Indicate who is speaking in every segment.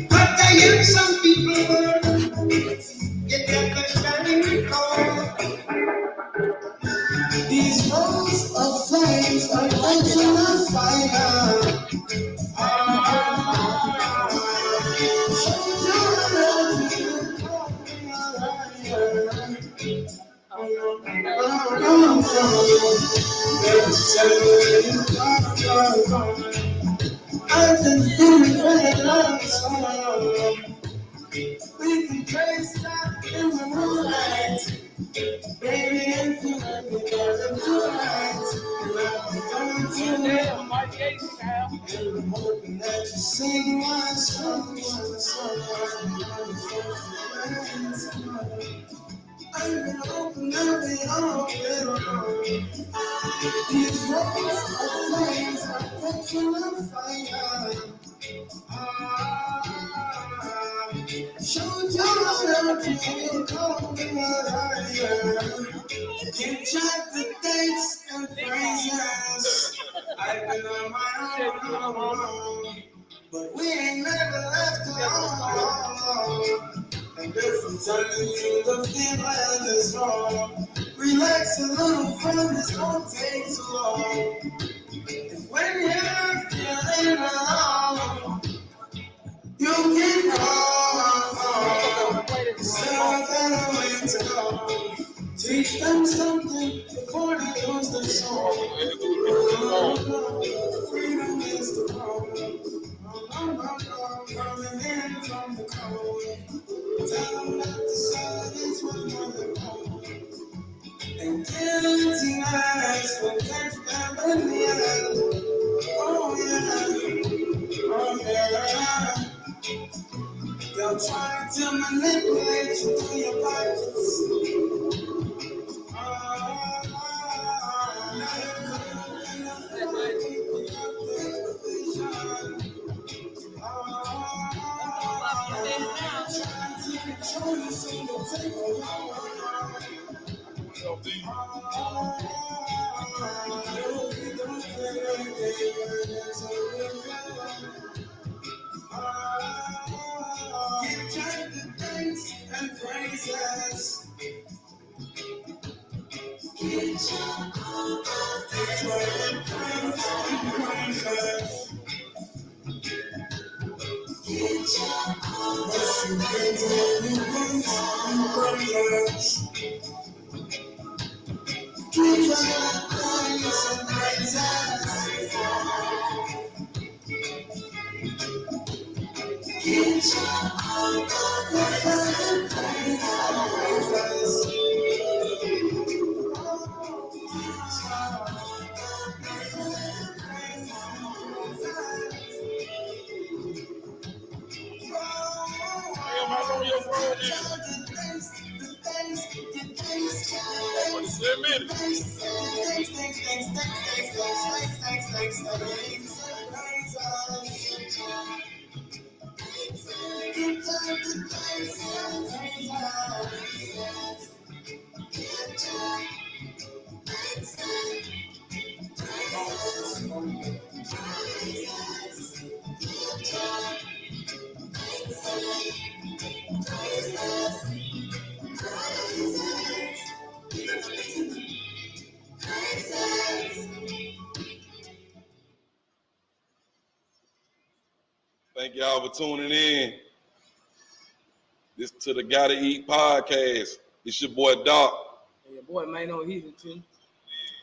Speaker 1: But I hear some people get their standing recall. These rows of flames are catching on fire. I've been feeling very long. We can trace that in the moonlight. Baby, if you let me get it tonight, let me come to you. And I'm hoping that you sing my song, I've been hoping that we all get along. These roads of flames are catching on fire. Show yourself to feel coming higher. You check the dates and phrases. I've been on my own, but we ain't never left alone. And if I'm telling you the feeling is wrong, relax a little, friend, this won't take too long. And when you're feeling alone, you can call. Still a better way to go. Teach them something before they lose their soul. Freedom is the road. Coming in from the cold. Tell them that the silence will never hold. And guilty nights will catch them in the end. Oh yeah, oh yeah. They'll try to manipulate you to your pockets. Give Jack the thanks and praises. Give Jack all the thanks and praises. Give Jack all the thanks and praises. Give Jack thanks and praises. Give Jack all the thanks and praises.
Speaker 2: Thank y'all for tuning in. This to the Gotdah Eat podcast. It's your boy Doc.
Speaker 3: And your boy Main on Heathen too.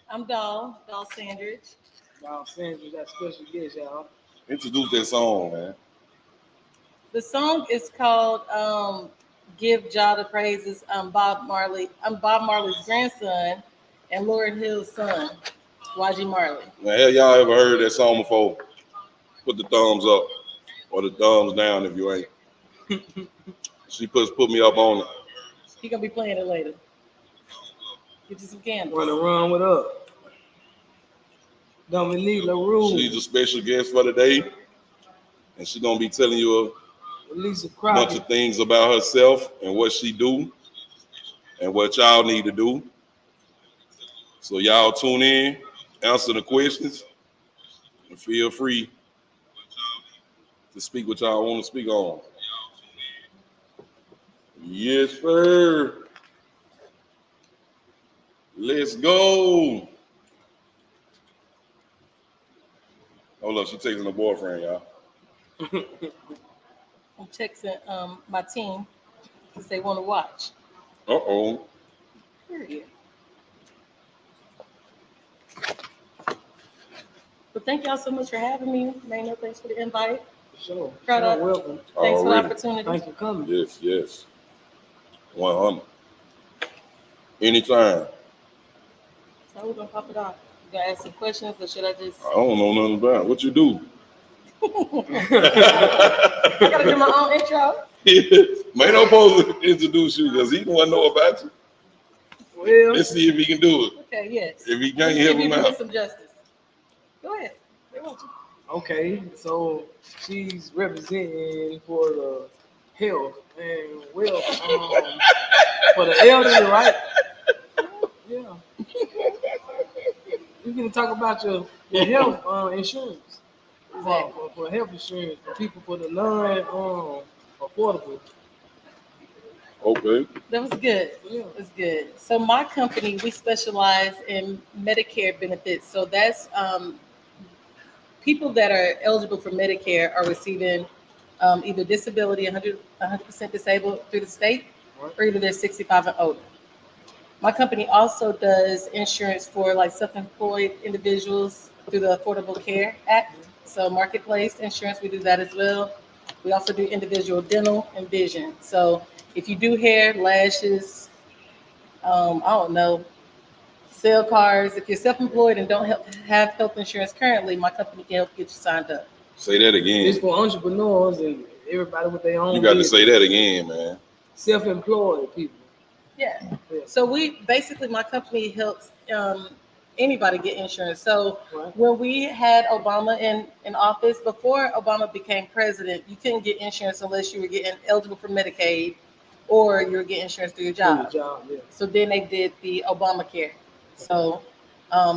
Speaker 4: I'm Doll Sandridge.
Speaker 3: Doll Sandridge, that special guest, y'all.
Speaker 2: Introduce that song, man.
Speaker 4: The song is called Give Jah the Praises. I'm Bob Marley's grandson and Lauryn Hill's son, YG Marley.
Speaker 2: Now, have y'all ever heard that song before? Put the thumbs up or the thumbs down if you ain't. She put me up on it.
Speaker 4: He gonna be playing it later. Get you some candles.
Speaker 3: Wanna run with up. Dominique LaRue.
Speaker 2: She's a special guest for today. And she's gonna be telling you
Speaker 3: Lisa
Speaker 2: a
Speaker 3: Crockett.
Speaker 2: bunch of things about herself and what she do and what y'all need to do. So y'all tune in answer the questions. And feel free to speak what y'all want to speak on. Yes, sir. Let's go. Hold up, she texting her boyfriend, y'all.
Speaker 4: I'm texting my team because they want to watch.
Speaker 2: Uh-oh.
Speaker 4: Period. But thank y'all so much for having me. Maynard, thanks for the invite.
Speaker 3: Sure.
Speaker 4: Proud
Speaker 3: Sure,
Speaker 4: of-
Speaker 3: welcome.
Speaker 4: Thanks for the
Speaker 2: Already.
Speaker 4: opportunity.
Speaker 3: Thanks for coming.
Speaker 2: Yes, yes. 100. Anytime.
Speaker 4: So we're gonna pop it off. You gonna ask some questions or should I just
Speaker 2: I don't know nothing about it. What you do?
Speaker 4: I gotta do my own intro.
Speaker 2: Man, no supposed to introduce you because he don't want to know about you.
Speaker 3: Well,
Speaker 2: Let's see if he can do it.
Speaker 4: Okay, yes.
Speaker 2: If he
Speaker 4: Let's
Speaker 2: can't
Speaker 4: see
Speaker 2: help
Speaker 4: if you
Speaker 2: him
Speaker 4: do me
Speaker 2: out.
Speaker 4: some justice. Go ahead. They want you.
Speaker 3: okay, so she's representing for the health and wealth for the elderly, right? Yeah. You can talk about your health insurance for health insurance for people for the non affordable.
Speaker 2: Okay.
Speaker 4: That was good.
Speaker 3: Yeah.
Speaker 4: That was good. So my company, we specialize in Medicare benefits. So that's people that are eligible for Medicare are receiving either disability, 100% disabled through the state, or either they're 65 and older. My company also does insurance for like self-employed individuals through the Affordable Care Act. So marketplace insurance, we do that as well. We also do individual dental and vision. So if you do hair, lashes, I don't know, sell cars, if you're self-employed and don't have health insurance currently, my company can help get you signed up.
Speaker 2: Say that
Speaker 3: It's
Speaker 2: again.
Speaker 3: for entrepreneurs and everybody with their own.
Speaker 2: You got to
Speaker 3: business.
Speaker 2: say that again, man.
Speaker 3: Self-employed people.
Speaker 4: Yeah.
Speaker 3: Yeah.
Speaker 4: So we basically, my company helps anybody get insurance. So
Speaker 3: Right.
Speaker 4: when we had Obama in office, before Obama became president, you couldn't get insurance unless you were getting eligible for Medicaid or you were getting insurance through your job.
Speaker 3: Through your job, yeah.
Speaker 4: So then they did the Obamacare. So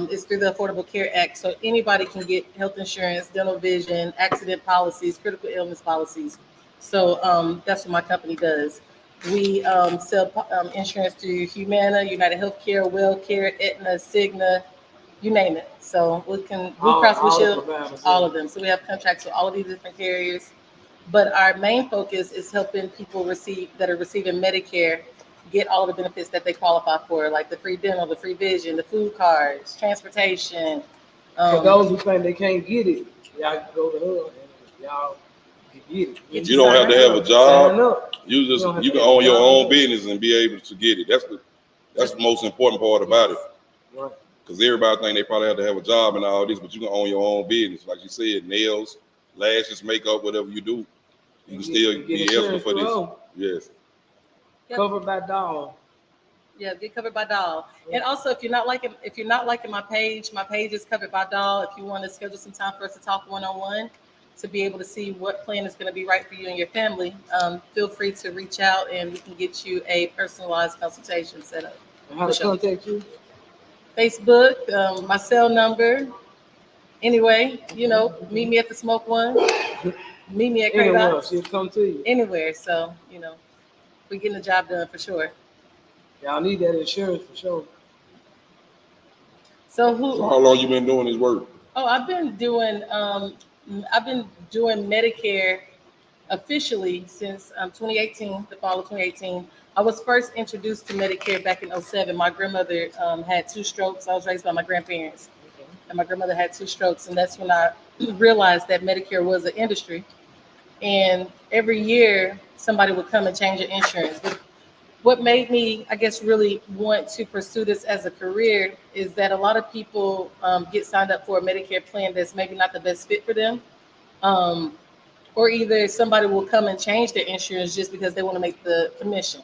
Speaker 4: it's through the Affordable Care Act. So anybody can get health insurance, dental vision, accident policies, critical illness policies. So that's what my company does. We sell insurance to Humana, United Healthcare, WellCare, Aetna, Cigna, you name it. So we can Blue Cross Blue
Speaker 3: All the
Speaker 4: Shield,
Speaker 3: providers,
Speaker 4: all
Speaker 3: yeah.
Speaker 4: of them. So we have contracts with all of these different carriers. But our main focus is helping people that are receiving Medicare get all the benefits that they qualify for, like the free dental, the free vision, the food cards, transportation.
Speaker 3: For those who think they can't get it, y'all can go to her and y'all can get it.
Speaker 2: But you don't have to have a job.
Speaker 3: Sign up.
Speaker 2: You
Speaker 3: You don't have
Speaker 2: you
Speaker 3: to
Speaker 2: can
Speaker 3: have a
Speaker 2: own your
Speaker 3: job.
Speaker 2: own business and be able to get it. That's the most important part about it.
Speaker 3: Right.
Speaker 2: Because everybody think they probably have to have a job and all this, but you can own your own business. Like you said, nails, lashes, makeup, whatever you do, you can still be eligible for this. Yes.
Speaker 4: Yep.
Speaker 3: Covered by dog.
Speaker 4: Yeah, get covered by Doll. And also, if you're not liking my page is covered by Doll. If you want to schedule some time for us to talk one-on-one to be able to see what plan is going to be right for you and your family, feel free to reach out and we can get you a personalized consultation set up.
Speaker 3: And how to contact you?
Speaker 4: Facebook, my cell number. Anyway, meet me at the Smoke One. Meet me at Cray
Speaker 3: Anywhere,
Speaker 4: Dots.
Speaker 3: she'll come to you.
Speaker 4: Anywhere. So, we're getting the job done for sure.
Speaker 3: Y'all need that insurance for sure.
Speaker 4: So
Speaker 2: So how long you been doing this work?
Speaker 4: Oh, I've been doing Medicare officially since 2018, the fall of 2018. I was first introduced to Medicare back in 2007. My grandmother had 2 strokes. I was raised by my grandparents, and my grandmother had 2 strokes, and that's when I realized that Medicare was an industry. And every year, somebody would come and change your insurance. But what made me, I guess, really want to pursue this as a career is that a lot of people get signed up for a Medicare plan that's maybe not the best fit for them. Or either somebody will come and change their insurance just because they want to make the commission.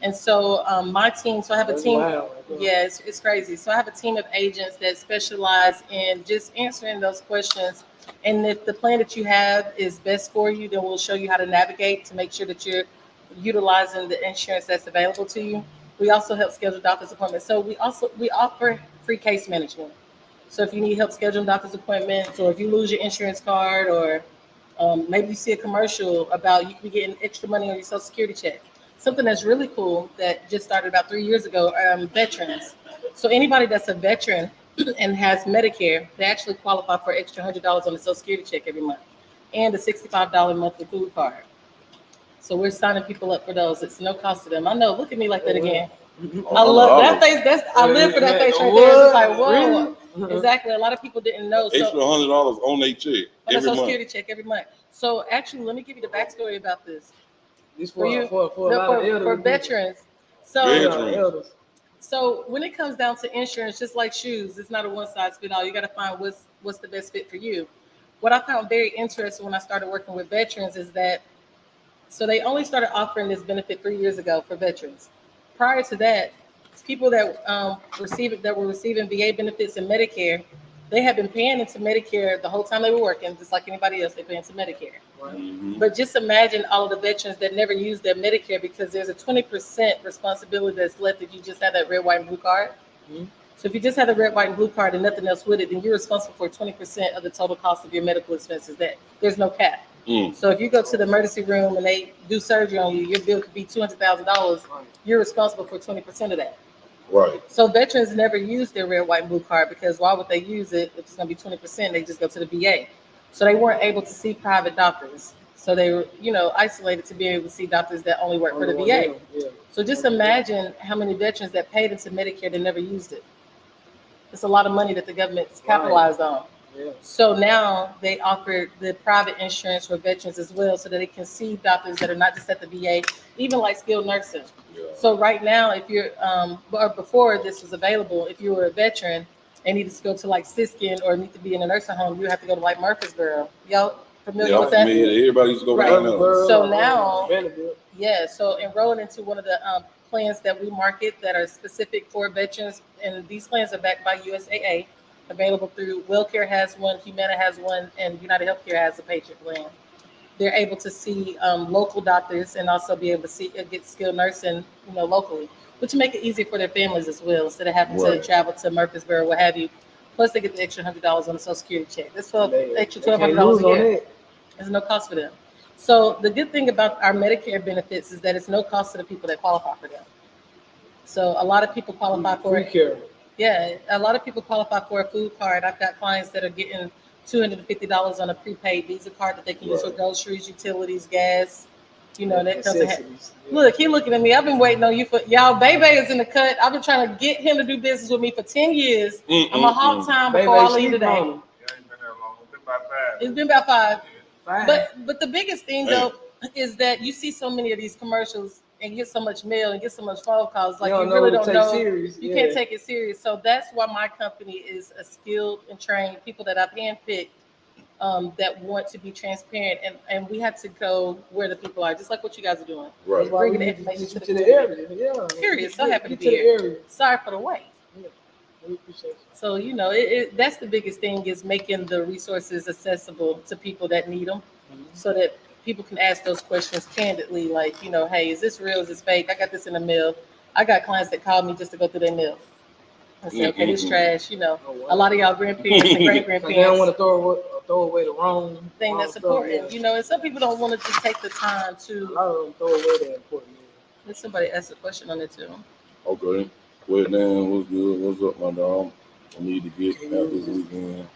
Speaker 4: And so my team, so I have a
Speaker 3: That's
Speaker 4: team.
Speaker 3: wild.
Speaker 4: Yeah, it's crazy. So I have a team of agents that specialize in just answering those questions. And if the plan that you have is best for you, then we'll show you how to navigate to make sure that you're utilizing the insurance that's available to you. We also help schedule doctor's appointments. So we offer free case management. So if you need help scheduling doctor's appointments, or if you lose your insurance card, or maybe you see a commercial about you can be getting extra money on your Social Security check. Something that's really cool that just started about 3 years ago, veterans. So anybody that's a veteran and has Medicare, they actually qualify for extra $100 on the Social Security check every month, and a $65 monthly food card. So we're signing people up for those. It's no cost to them. I know. Look at me like that again. I love that face. I live for that face right there. It's just like, whoa. Really? Exactly. A lot of people didn't know.
Speaker 2: Extra $100 on their check
Speaker 4: on
Speaker 2: every
Speaker 4: a Social
Speaker 2: month.
Speaker 4: Security check every month. So actually, let me give you the backstory about this.
Speaker 3: This
Speaker 4: For you, for veterans. So when it comes down to insurance, just like shoes, it's not a one size fit all. You got to find what's the best fit for you. What I found very interesting when I started working with veterans is that, so they only started offering this benefit 3 years ago for veterans. Prior to that, people that were receiving VA benefits and Medicare, they had been paying into Medicare the whole time they were working, just like anybody else. They pay into Medicare.
Speaker 2: Mm-hmm.
Speaker 4: But just imagine all of the veterans that never used their Medicare, because there's a 20% responsibility that's left if you just have that red, white, and blue card. Mm-hmm. So if you just have the red, white, and blue card and nothing else with it, then you're responsible for 20% of the total cost of your medical expenses. That there's no cap. So if you go to the emergency room and they do surgery on you, your bill could be $200,000. You're responsible for 20% of that.
Speaker 2: Right.
Speaker 4: So veterans never use their red, white, and blue card, because why would they use it if it's going to be 20%? They just go to the VA. So they weren't able to see private doctors. So they were, isolated to be able to see doctors that only work for the VA. Yeah. So just imagine how many veterans that paid into Medicare that never used it. It's a lot of money that the government's capitalized on. Yeah. So now they offer the private insurance for veterans as well, so that they can see doctors that are not just at the VA, even like skilled nursing. Yeah. So right now, if you're, or before this was available, if you were a veteran and needed to go to like Siskin or need to be in a nursing home, you have to go to like Murfreesboro. Y'all familiar with that?
Speaker 2: Familiar. Everybody used to go right now.
Speaker 4: So now, so enrolling into one of the plans that we market that are specific for veterans, and these plans are backed by USAA. Available through WellCare has one, Humana has one, and United Healthcare has a Patriot plan. They're able to see local doctors and also be able to get skilled nursing, locally, which make it easy for their families as well, instead of having to travel to Murfreesboro, what have you. Plus, they get the extra $100 on the Social Security check. That's extra $1,200 a year. There's no cost for them. So the good thing about our Medicare benefits is that it's no cost to the people that qualify for them. So a lot of people qualify for it. Yeah, a lot of people qualify for a food card. I've got clients that are getting $250 on a prepaid Visa card that they can use for groceries, utilities, gas. That comes in. Look, he looking at me. I've been waiting on you for y'all. Bebe is in the cut. I've been trying to get him to do business with me for 10 years. I'm a hog time before I leave today.
Speaker 1: Yeah, ain't been that long. It's been about 5.
Speaker 4: It's been about 5. But the biggest thing though is that you see so many of these commercials and get so much mail and get so much phone calls, like you really don't know. You can't take it serious. So that's why my company is a skilled and trained people that I've handpicked that want to be transparent, and we have to go where the people are, just like what you guys are doing.
Speaker 2: Right.
Speaker 4: Bringing the information to the
Speaker 3: area. Yeah.
Speaker 4: Period. So happy to be here. Sorry for the wait. Yeah. We appreciate you. So that's the biggest thing, is making the resources accessible to people that need them, so that people can ask those questions candidly, like, hey, is this real? Is this fake? I got this in the mail. I got clients that call me just to go through their mail and say, okay, this trash. A lot of y'all grandparents and great grandparents.
Speaker 3: They don't want to throw away the wrong
Speaker 4: thing that's important. And some people don't want to just take the time to
Speaker 3: throw away that important.
Speaker 4: Let somebody ask a question on it too.
Speaker 2: Okay. Well, Dan, what's good? What's up, my dog? I need to get out this weekend.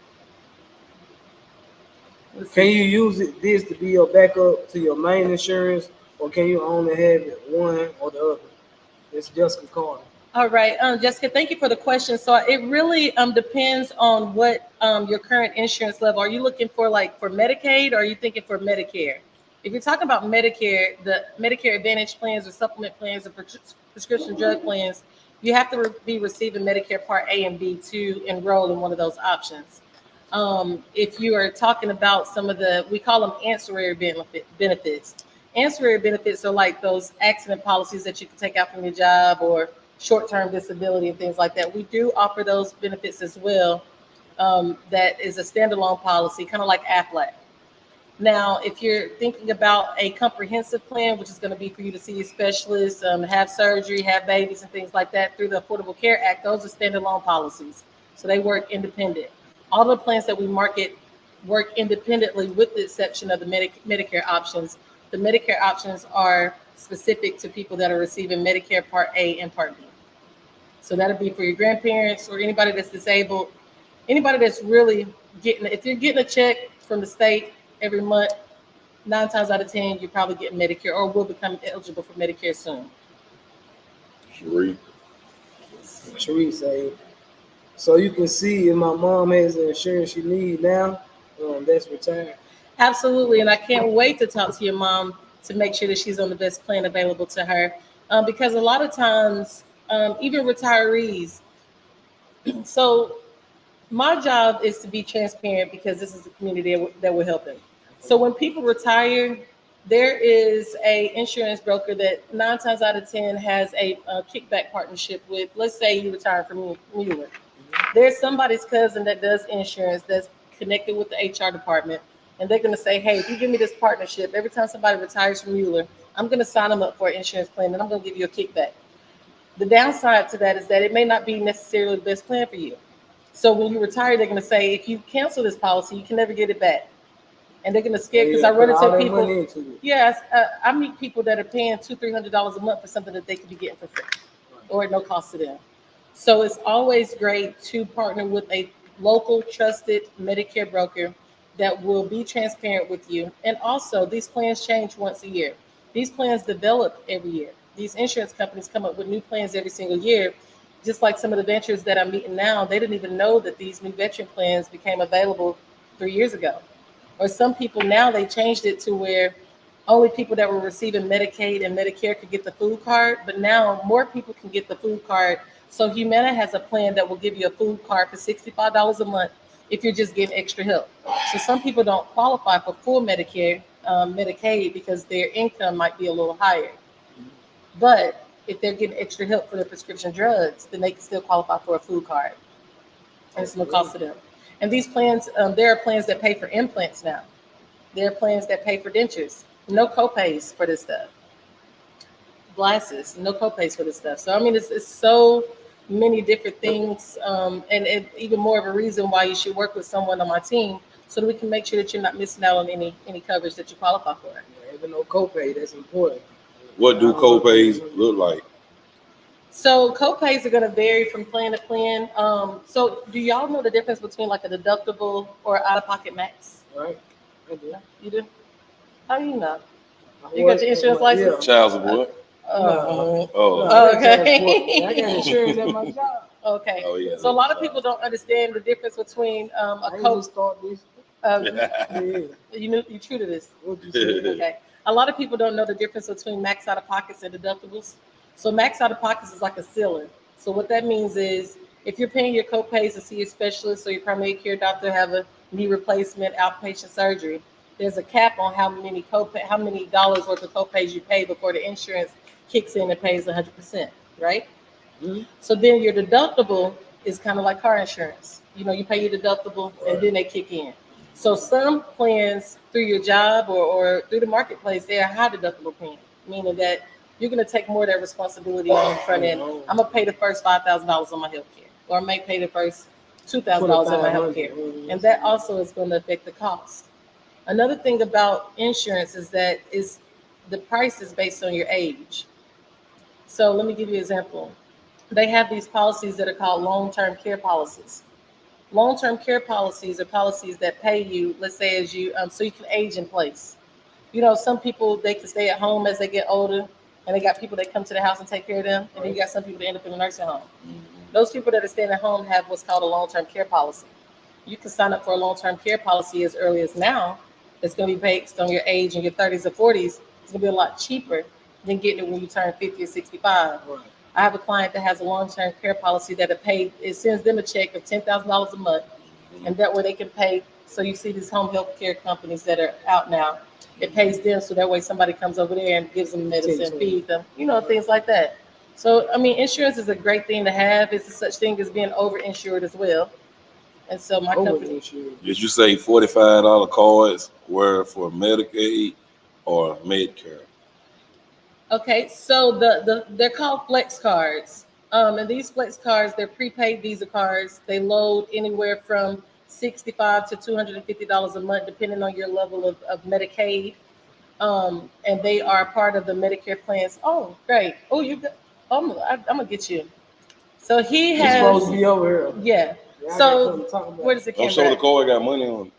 Speaker 3: Can you use this to be your backup to your main insurance, or can you only have it one or the other? It's Jessica Carter.
Speaker 4: All right, Jessica, thank you for the question. So it really depends on what your current insurance level. Are you looking for for Medicaid, or are you thinking for Medicare? If you're talking about Medicare, the Medicare Advantage plans or supplement plans or prescription drug plans, you have to be receiving Medicare Part A and B to enroll in one of those options. If you are talking about some of we call them ancillary benefits. Ancillary benefits are like those accident policies that you can take out from your job, or short-term disability and things like that. We do offer those benefits as well. That is a standalone policy, kind of like Aflac. Now, if you're thinking about a comprehensive plan, which is going to be for you to see your specialist, have surgery, have babies and things like that through the Affordable Care Act, those are standalone policies. So they work independent. All the plans that we market work independently with the exception of the Medicare options. The Medicare options are specific to people that are receiving Medicare Part A and Part B. So that'll be for your grandparents or anybody that's disabled, anybody that's really getting, if you're getting a check from the state every month, 9 times out of 10, you're probably getting Medicare or will become eligible for Medicare soon.
Speaker 3: Sheree say, so you can see if my mom has the insurance she needs now, that's retired.
Speaker 4: Absolutely, and I can't wait to talk to your mom to make sure that she's on the best plan available to her. Because a lot of times, even retirees, so my job is to be transparent because this is the community that we're helping. So when people retire, there is a insurance broker that 9 times out of 10 has a kickback partnership with, let's say you retire from Mueller. There's somebody's cousin that does insurance that's connected with the HR department. And they're going to say, hey, if you give me this partnership, every time somebody retires from Mueller, I'm going to sign them up for an insurance plan and I'm going to give you a kickback. The downside to that is that it may not be necessarily the best plan for you. So when you retire, they're going to say, if you cancel this policy, you can never get it back. And they're going to scare, because I run into people. Yes, I meet people that are paying $200-$300 a month for something that they could be getting for free or at no cost to them. So it's always great to partner with a local trusted Medicare broker that will be transparent with you. And also, these plans change once a year. These plans develop every year. These insurance companies come up with new plans every single year. Just like some of the veterans that I'm meeting now, they didn't even know that these new veteran plans became available 3 years ago. Or some people now, they changed it to where only people that were receiving Medicaid and Medicare could get the food card, but now more people can get the food card. So Humana has a plan that will give you a food card for $65 a month if you're just getting extra help. So some people don't qualify for full Medicare, Medicaid, because their income might be a little higher. But if they're getting extra help for their prescription drugs, then they can still qualify for a food card. And it's no cost to them. And these plans, there are plans that pay for implants now. There are plans that pay for dentures. No copays for this stuff. Glasses, no copays for this stuff. So, I mean, it's so many different things. And even more of a reason why you should work with someone on my team so that we can make sure that you're not missing out on any coverage that you qualify for.
Speaker 3: Yeah, even no copay, that's important.
Speaker 2: What do copays look like?
Speaker 4: So copays are going to vary from plan to plan. So do y'all know the difference between like a deductible or out-of-pocket max?
Speaker 3: Right. I do.
Speaker 4: You do? How do you know? You got your insurance license?
Speaker 3: Yeah.
Speaker 2: Child support.
Speaker 4: Okay.
Speaker 3: I got insurance at my job.
Speaker 4: Okay.
Speaker 2: Oh yeah.
Speaker 4: So a lot of people don't understand the difference between a copay. You true to this?
Speaker 3: What you say?
Speaker 4: Okay. A lot of people don't know the difference between max out-of-pockets and deductibles. So max out-of-pockets is like a ceiling. So what that means is if you're paying your copays to see your specialist or your primary care doctor, have a knee replacement, outpatient surgery, there's a cap on how many dollars worth of copays you pay before the insurance kicks in and pays 100%, right? Mm-hmm. So then your deductible is kind of like car insurance. You know, you pay your deductible and then they kick in. So some plans through your job or through the marketplace, they're a high deductible plan, meaning that you're going to take more of that responsibility on the front end. I'm going to pay the first $5,000 on my health care, or I may pay the first $2,000 on my health care. And that also is going to affect the cost. Another thing about insurance is that the price is based on your age. So let me give you an example. They have these policies that are called long-term care policies. Long-term care policies are policies that pay you, let's say, as you so you can age in place. You know, some people, they can stay at home as they get older, and they got people that come to the house and take care of them, and then you got some people that end up in a nursing home. Mm-hmm. Those people that are staying at home have what's called a long-term care policy. You can sign up for a long-term care policy as early as now. It's going to be based on your age in your 30s or 40s. It's going to be a lot cheaper than getting it when you turn 50 or 65. Right. I have a client that has a long-term care policy that it sends them a check of $10,000 a month, and that way they can pay. So you see these home health care companies that are out now, it pays them so that way somebody comes over there and gives them medicine, feeds them, things like that. So, I mean, insurance is a great thing to have. It's a such thing as being over-insured as well. And so my company.
Speaker 2: Did you say $45 cards were for Medicaid or Medicare?
Speaker 4: Okay, so they're called flex cards. And these flex cards, they're prepaid Visa cards. They load anywhere from $65 to $250 a month, depending on your level of Medicaid. And they are part of the Medicare plans. Oh, great. Oh, you got, I'm gonna get you. So he
Speaker 3: He's supposed to
Speaker 4: has,
Speaker 3: be over here.
Speaker 4: yeah.
Speaker 3: Yeah, I got
Speaker 4: So
Speaker 3: something to talk about.
Speaker 4: where does it
Speaker 2: Don't
Speaker 4: come
Speaker 2: show the
Speaker 4: back?
Speaker 2: card got money on it.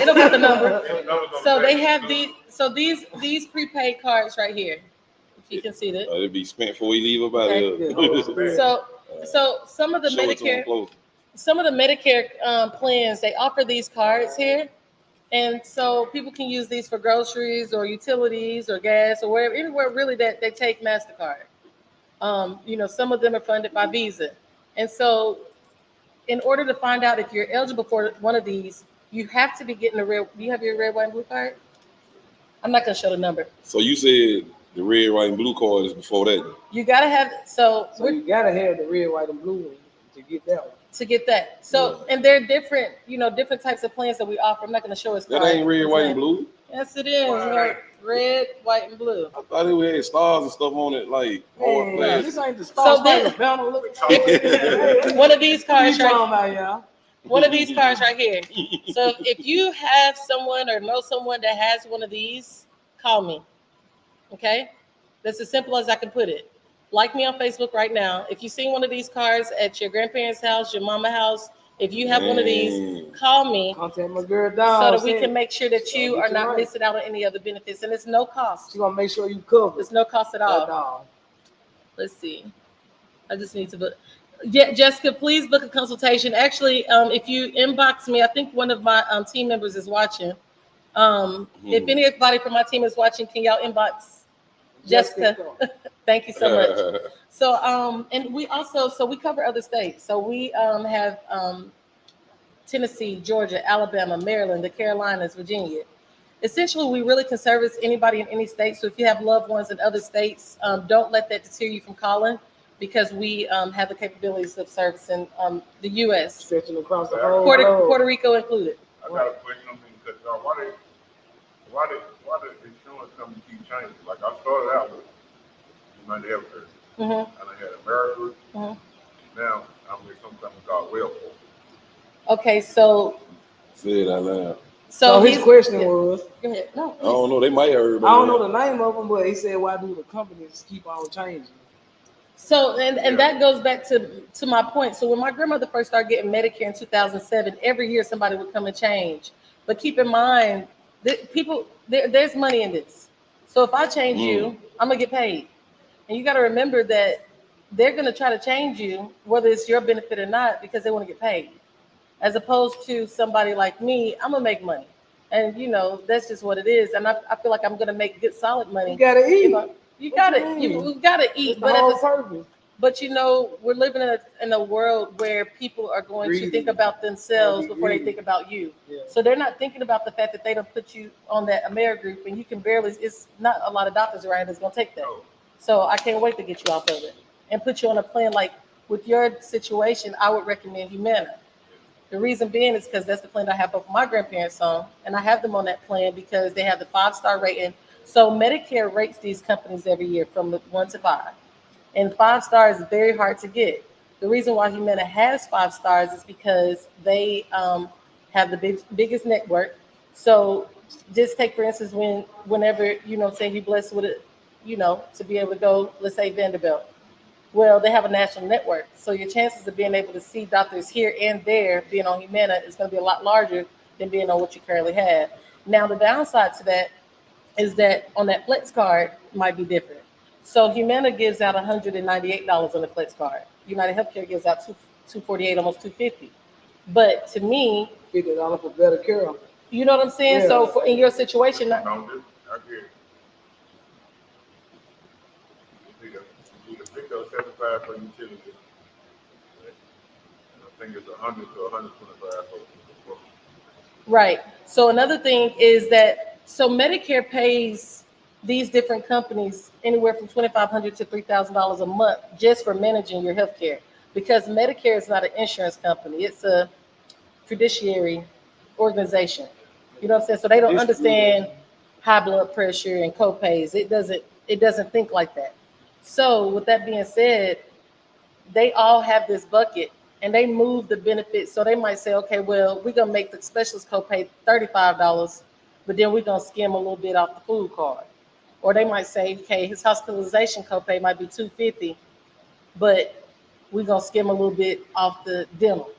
Speaker 4: It don't got the number.
Speaker 1: No,
Speaker 4: So they have these prepaid cards right here. If you can see that.
Speaker 2: It'd be spent before we leave about
Speaker 4: Okay.
Speaker 2: here.
Speaker 4: So some of the
Speaker 2: Show it to 'em
Speaker 4: Medicare,
Speaker 2: close.
Speaker 4: plans, they offer these cards here. And so people can use these for groceries or utilities or gas or wherever, anywhere really that they take MasterCard. Some of them are funded by Visa. And so in order to find out if you're eligible for one of these, you have to be getting do you have your red, white, and blue card? I'm not gonna show the number.
Speaker 2: So you said the red, white, and blue card is before that.
Speaker 4: You gotta have,
Speaker 3: So you gotta have the red, white, and blue one to get that one.
Speaker 4: to get that. So, and there are different, different types of plans that we offer. I'm not gonna show us.
Speaker 2: That ain't red, white, and blue.
Speaker 4: Yes, it is. Red, white, and blue.
Speaker 2: I thought it had stars and stuff on it, like hard
Speaker 3: Man,
Speaker 2: plastic.
Speaker 3: this ain't the Star
Speaker 4: So then-
Speaker 3: Spangled Banner. Look,
Speaker 4: One of these
Speaker 3: what you
Speaker 4: cards
Speaker 3: talking
Speaker 4: right,
Speaker 3: about, y'all?
Speaker 4: one of these cards right here. So if you have someone or know someone that has one of these, call me. Okay, that's as simple as I can put it. Like me on Facebook right now. If you see one of these cards at your grandparents' house, your mama house, if you have one of these, call me
Speaker 3: Contact my girl
Speaker 4: so
Speaker 3: down.
Speaker 4: that we can make sure that you are not missing out on any other benefits. And it's no cost.
Speaker 3: She's gonna make sure you cover.
Speaker 4: It's no cost at
Speaker 3: That
Speaker 4: all.
Speaker 3: dog.
Speaker 4: Let's see. I just need to book. Yeah, Jessica, please book a consultation. Actually, if you inbox me, I think one of my team members is watching. If anybody from my team is watching, can y'all inbox Jessica? Thank you so much. So, and we also, we cover other states. So we have Tennessee, Georgia, Alabama, Maryland, the Carolinas, Virginia. Essentially, we really can service anybody in any state. So if you have loved ones in other states, don't let that deter you from calling, because we have the capabilities of servicing the U.S.,
Speaker 3: Stretching across the whole
Speaker 4: Puerto Rico included.
Speaker 1: I got a question on me, because why the insurance company keep changing? Like I started out with United Healthcare,
Speaker 4: Mm-hmm.
Speaker 1: and I had America.
Speaker 4: Mhm.
Speaker 1: Now I'm with some company called Wellport.
Speaker 4: Okay, so
Speaker 2: Say it out loud.
Speaker 3: So his
Speaker 4: he's-
Speaker 3: question
Speaker 4: yeah,
Speaker 3: was,
Speaker 4: go ahead. No,
Speaker 2: I don't know. They might have heard.
Speaker 3: I don't know the name of them, but he said, why do the companies keep on changing?
Speaker 4: So, and that goes back to my point. So when my grandmother first started getting Medicare in 2007, every year somebody would come and change. But keep in mind that there's money in this. So if I change you, I'm gonna get paid. And you got to remember that they're gonna try to change you, whether it's your benefit or not, because they want to get paid. As opposed to somebody like me, I'm gonna make money. And that's just what it is. And I feel like I'm gonna make good solid money.
Speaker 3: You gotta eat.
Speaker 4: You gotta eat.
Speaker 3: That's the whole purpose.
Speaker 4: But we're living in a world where people are going to think about themselves before they think about you.
Speaker 3: Yeah.
Speaker 4: So they're not thinking about the fact that they don't put you on that AmeriGroup, and you can barely. It's not a lot of doctors around that's gonna take that. So I can't wait to get you off of it and put you on a plan. Like with your situation, I would recommend Humana. The reason being is because that's the plan I have both my grandparents on, and I have them on that plan because they have the 5-star rating. So Medicare rates these companies every year from 1 to 5. And 5 stars is very hard to get. The reason why Humana has 5 stars is because they have the biggest network. So just take, for instance, whenever, say you're blessed with it, to be able to go, let's say Vanderbilt. Well, they have a national network. So your chances of being able to see doctors here and there being on Humana is going to be a lot larger than being on what you currently have. Now, the downside to that is that on that flex card might be different. So Humana gives out $198 on the flex card. United Healthcare gives out $248, almost $250. But to me,
Speaker 3: $50 for better care.
Speaker 4: you know what I'm saying?
Speaker 3: Yeah.
Speaker 4: So in your situation,
Speaker 1: I get it. You need to pick up 75 for utilities. And I think it's 100 to 125 for.
Speaker 4: right. So another thing is that Medicare pays these different companies anywhere from $2,500 to $3,000 a month just for managing your health care, because Medicare is not an insurance company. It's a fiduciary organization. You know what I'm saying? So they don't understand high blood pressure and copays. It doesn't think like that. So with that being said, they all have this bucket and they move the benefits. So they might say, okay, well, we're gonna make the specialist copay $35, but then we're gonna skim a little bit off the food card. Or they might say, okay, his hospitalization copay might be $250, but we're gonna skim a little bit off the dental.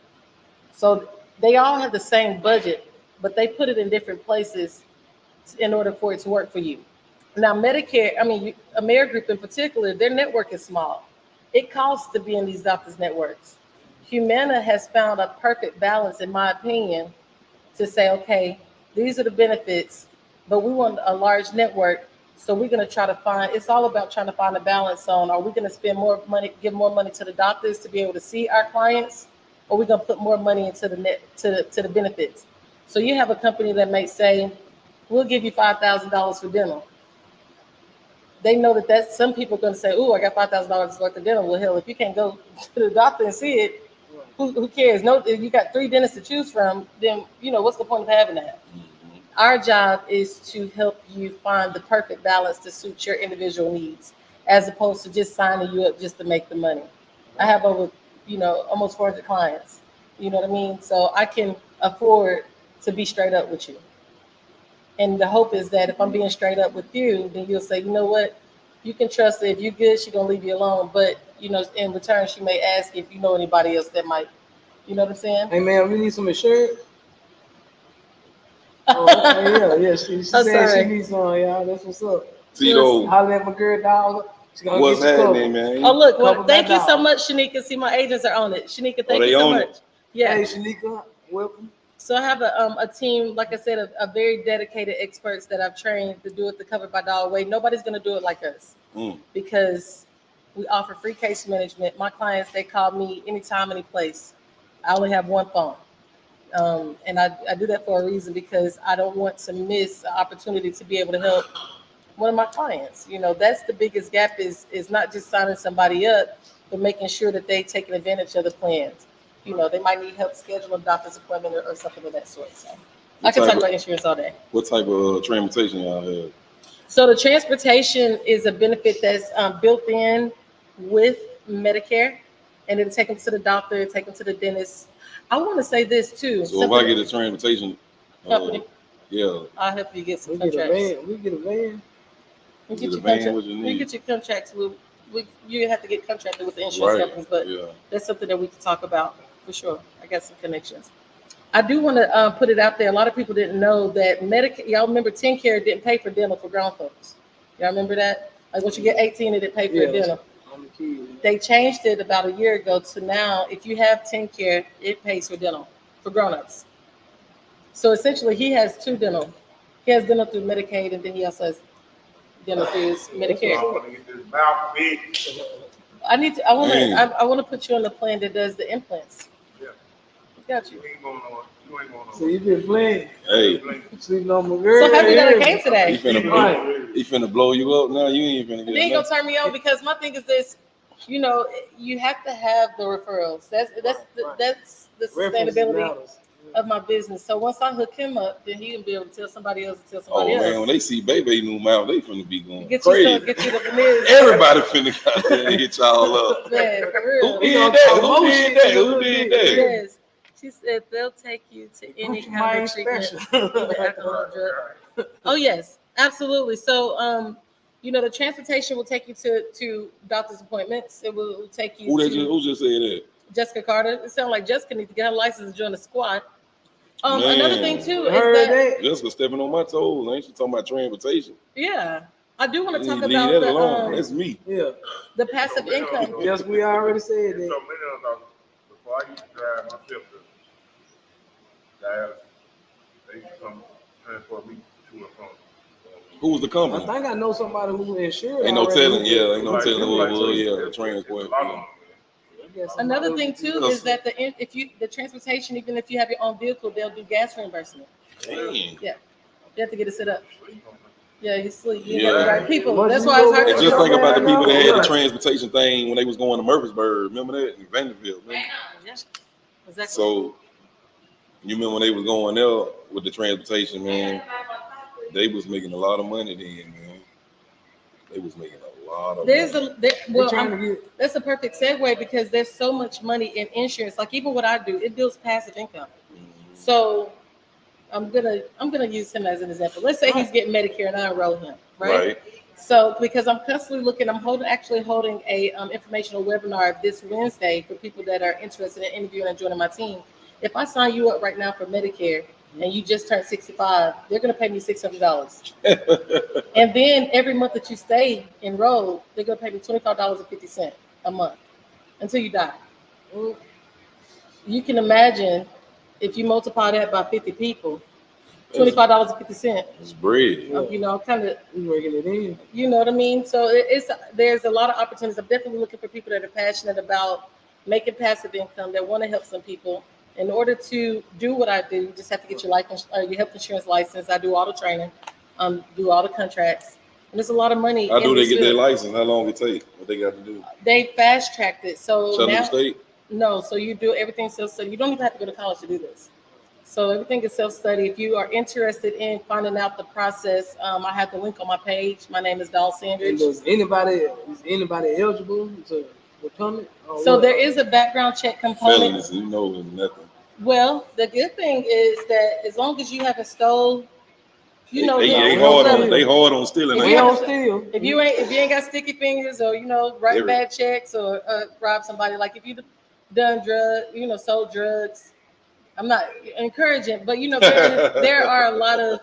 Speaker 4: So they all have the same budget, but they put it in different places in order for it to work for you. Now, Medicare, Amerigroup in particular, their network is small. It costs to be in these doctors' networks. Humana has found a perfect balance, in my opinion, to say, okay, these are the benefits, but we want a large network. So we're going to try to find, it's all about trying to find a balance on, are we going to spend more money, give more money to the doctors to be able to see our clients, or we're going to put more money into the net, to the benefits. So you have a company that may say, we'll give you $5,000 for dental. They know that some people are going to say, oh, I got $5,000 worth of dental. Well, hell, if you can't go to the doctor and see it, who cares? No, if you got 3 dentists to choose from, then, what's the point of having that? Our job is to help you find the perfect balance to suit your individual needs, as opposed to just signing you up just to make the money. I have over, almost 400 clients. You know what I mean? So I can afford to be straight up with you. And the hope is that if I'm being straight up with you, then you'll say, you know what? You can trust that if you're good, she's going to leave you alone. But, in return, she may ask if you know anybody else that might, you know what I'm saying?
Speaker 3: Hey, man, we need some insurance. Oh, okay, yeah. She said she needs some, y'all. That's what's up.
Speaker 2: Tito,
Speaker 3: holler at my girl, dog.
Speaker 2: What's happening, man?
Speaker 4: Oh, look, well, thank you so much, Shanika. See, my agents are on it. Shanika, thank you so much. Yeah.
Speaker 3: Hey, Shanika, welcome.
Speaker 4: So I have a team, like I said, of very dedicated experts that I've trained to do it the Covered by Doll way. Nobody's going to do it like us because we offer free case management. My clients, they call me anytime, any place. I only have one phone. And I do that for a reason, because I don't want to miss the opportunity to be able to help one of my clients. That's the biggest gap is not just signing somebody up, but making sure that they taking advantage of the plans. They might need help scheduling a doctor's appointment or something of that sort. So I can talk about insurance all day.
Speaker 2: What type of transportation y'all have?
Speaker 4: So the transportation is a benefit that's built in with Medicare, and it'll take them to the doctor, take them to the dentist. I want to say this too.
Speaker 2: So if I get a transportation
Speaker 4: company,
Speaker 2: yeah,
Speaker 4: I'll help you get some
Speaker 3: contracts.
Speaker 4: We
Speaker 3: get a van.
Speaker 2: We get your
Speaker 4: contracts. You have to get contracted with the insurance companies, but that's something that we can talk about for sure. I got some connections. I do want to put it out there. A lot of people didn't know that Medicare. Y'all remember TennCare didn't pay for dental for grown folks. Y'all remember that? Like once you get 18, it didn't pay for dental. They changed it about a year ago to now, if you have TennCare, it pays for dental for grown-ups. So essentially, he has 2 dental. He has dental through Medicaid, and then he also has dental through his Medicare. I want to put you on the plan that does the implants.
Speaker 1: Yeah.
Speaker 4: Got you.
Speaker 3: So you been playing?
Speaker 2: Hey.
Speaker 3: Sleeping on my girl.
Speaker 4: So happy that I came today.
Speaker 2: He finna blow you up now. You ain't finna get.
Speaker 4: They ain't gonna turn me on, because my thing is this. You have to have the referrals. That's the sustainability of my business. So once I hook him up, then he can be able to tell somebody else to tell somebody else.
Speaker 2: Oh man, when they see baby new mouth, they finna be going
Speaker 4: crazy.
Speaker 2: Get you the veneers. Everybody finna come there and hit y'all up.
Speaker 4: Man, for real.
Speaker 2: Who did that? Who did that?
Speaker 4: Yes. She said they'll take you to any kind of treatment. Alcohol, drug. Oh yes, absolutely. So the transportation will take you to doctor's appointments. It will take you.
Speaker 2: Who just said that?
Speaker 4: Jessica Carter. It sounds like Jessica needs to get her license and join the squad. Another thing too is that
Speaker 2: Jessica stepping on my toes. Ain't she talking about transportation?
Speaker 4: Yeah, I do want to talk about
Speaker 2: that alone. That's me.
Speaker 3: Yeah,
Speaker 4: the passive income.
Speaker 3: Yes, we already said that.
Speaker 1: So many of them, before I used to drive myself to guys, they used to come transport me to and from.
Speaker 2: Who was the company?
Speaker 3: I think I know somebody who insured.
Speaker 2: Ain't no telling. Yeah, ain't no telling who it was. Yeah, the transport.
Speaker 4: Another thing too is that the transportation, even if you have your own vehicle, they'll do gas reimbursement.
Speaker 2: Damn.
Speaker 4: Yeah, you have to get it set up. Yeah, you sleep. You
Speaker 2: got
Speaker 4: the right people. That's why it's hard.
Speaker 2: And just think about the people that had the transportation thing when they was going to Murfreesboro. Remember that in Vanderbilt?
Speaker 4: Yeah, exactly.
Speaker 2: So you remember when they was going there with the transportation, man? They was making a lot of money then, man. They was making a lot of
Speaker 4: There's
Speaker 2: money.
Speaker 4: well,
Speaker 3: trying to get.
Speaker 4: that's a perfect segue because there's so much money in insurance. Like even what I do, it builds passive income. So I'm gonna use him as an example. Let's say he's getting Medicare and I enroll him, right? So because I'm constantly looking, I'm actually holding a informational webinar this Wednesday for people that are interested in interviewing and joining my team. If I sign you up right now for Medicare and you just turned 65, they're gonna pay me $600. And then every month that you stay enrolled, they're gonna pay me $25.50 a month until you die. You can imagine if you multiply that by 50 people, $25.50.
Speaker 2: It's bread.
Speaker 4: You know, kind of
Speaker 3: Making it in.
Speaker 4: you know what I mean? So there's a lot of opportunities. I'm definitely looking for people that are passionate about making passive income, that want to help some people. In order to do what I do, you just have to get your your health insurance license. I do all the training, do all the contracts, and there's a lot of money.
Speaker 2: How do they get their license? How long it take? What they got to do?
Speaker 4: They fast tracked it. So
Speaker 2: Chattanooga
Speaker 4: now,
Speaker 2: State?
Speaker 4: no, so you do everything self-study. You don't even have to go to college to do this. So everything is self-study. If you are interested in finding out the process, I have the link on my page. My name is Sandridge.
Speaker 3: Is anybody eligible to become it?
Speaker 4: So there is a background check component.
Speaker 2: Felonies, you know, nothing.
Speaker 4: Well, the good thing is that as long as you haven't stole, you know,
Speaker 2: They hard on stealing.
Speaker 3: They don't steal.
Speaker 4: If you ain't got sticky fingers or write bad checks or rob somebody, like if you done sold drugs. I'm not encouraging, but there are a lot of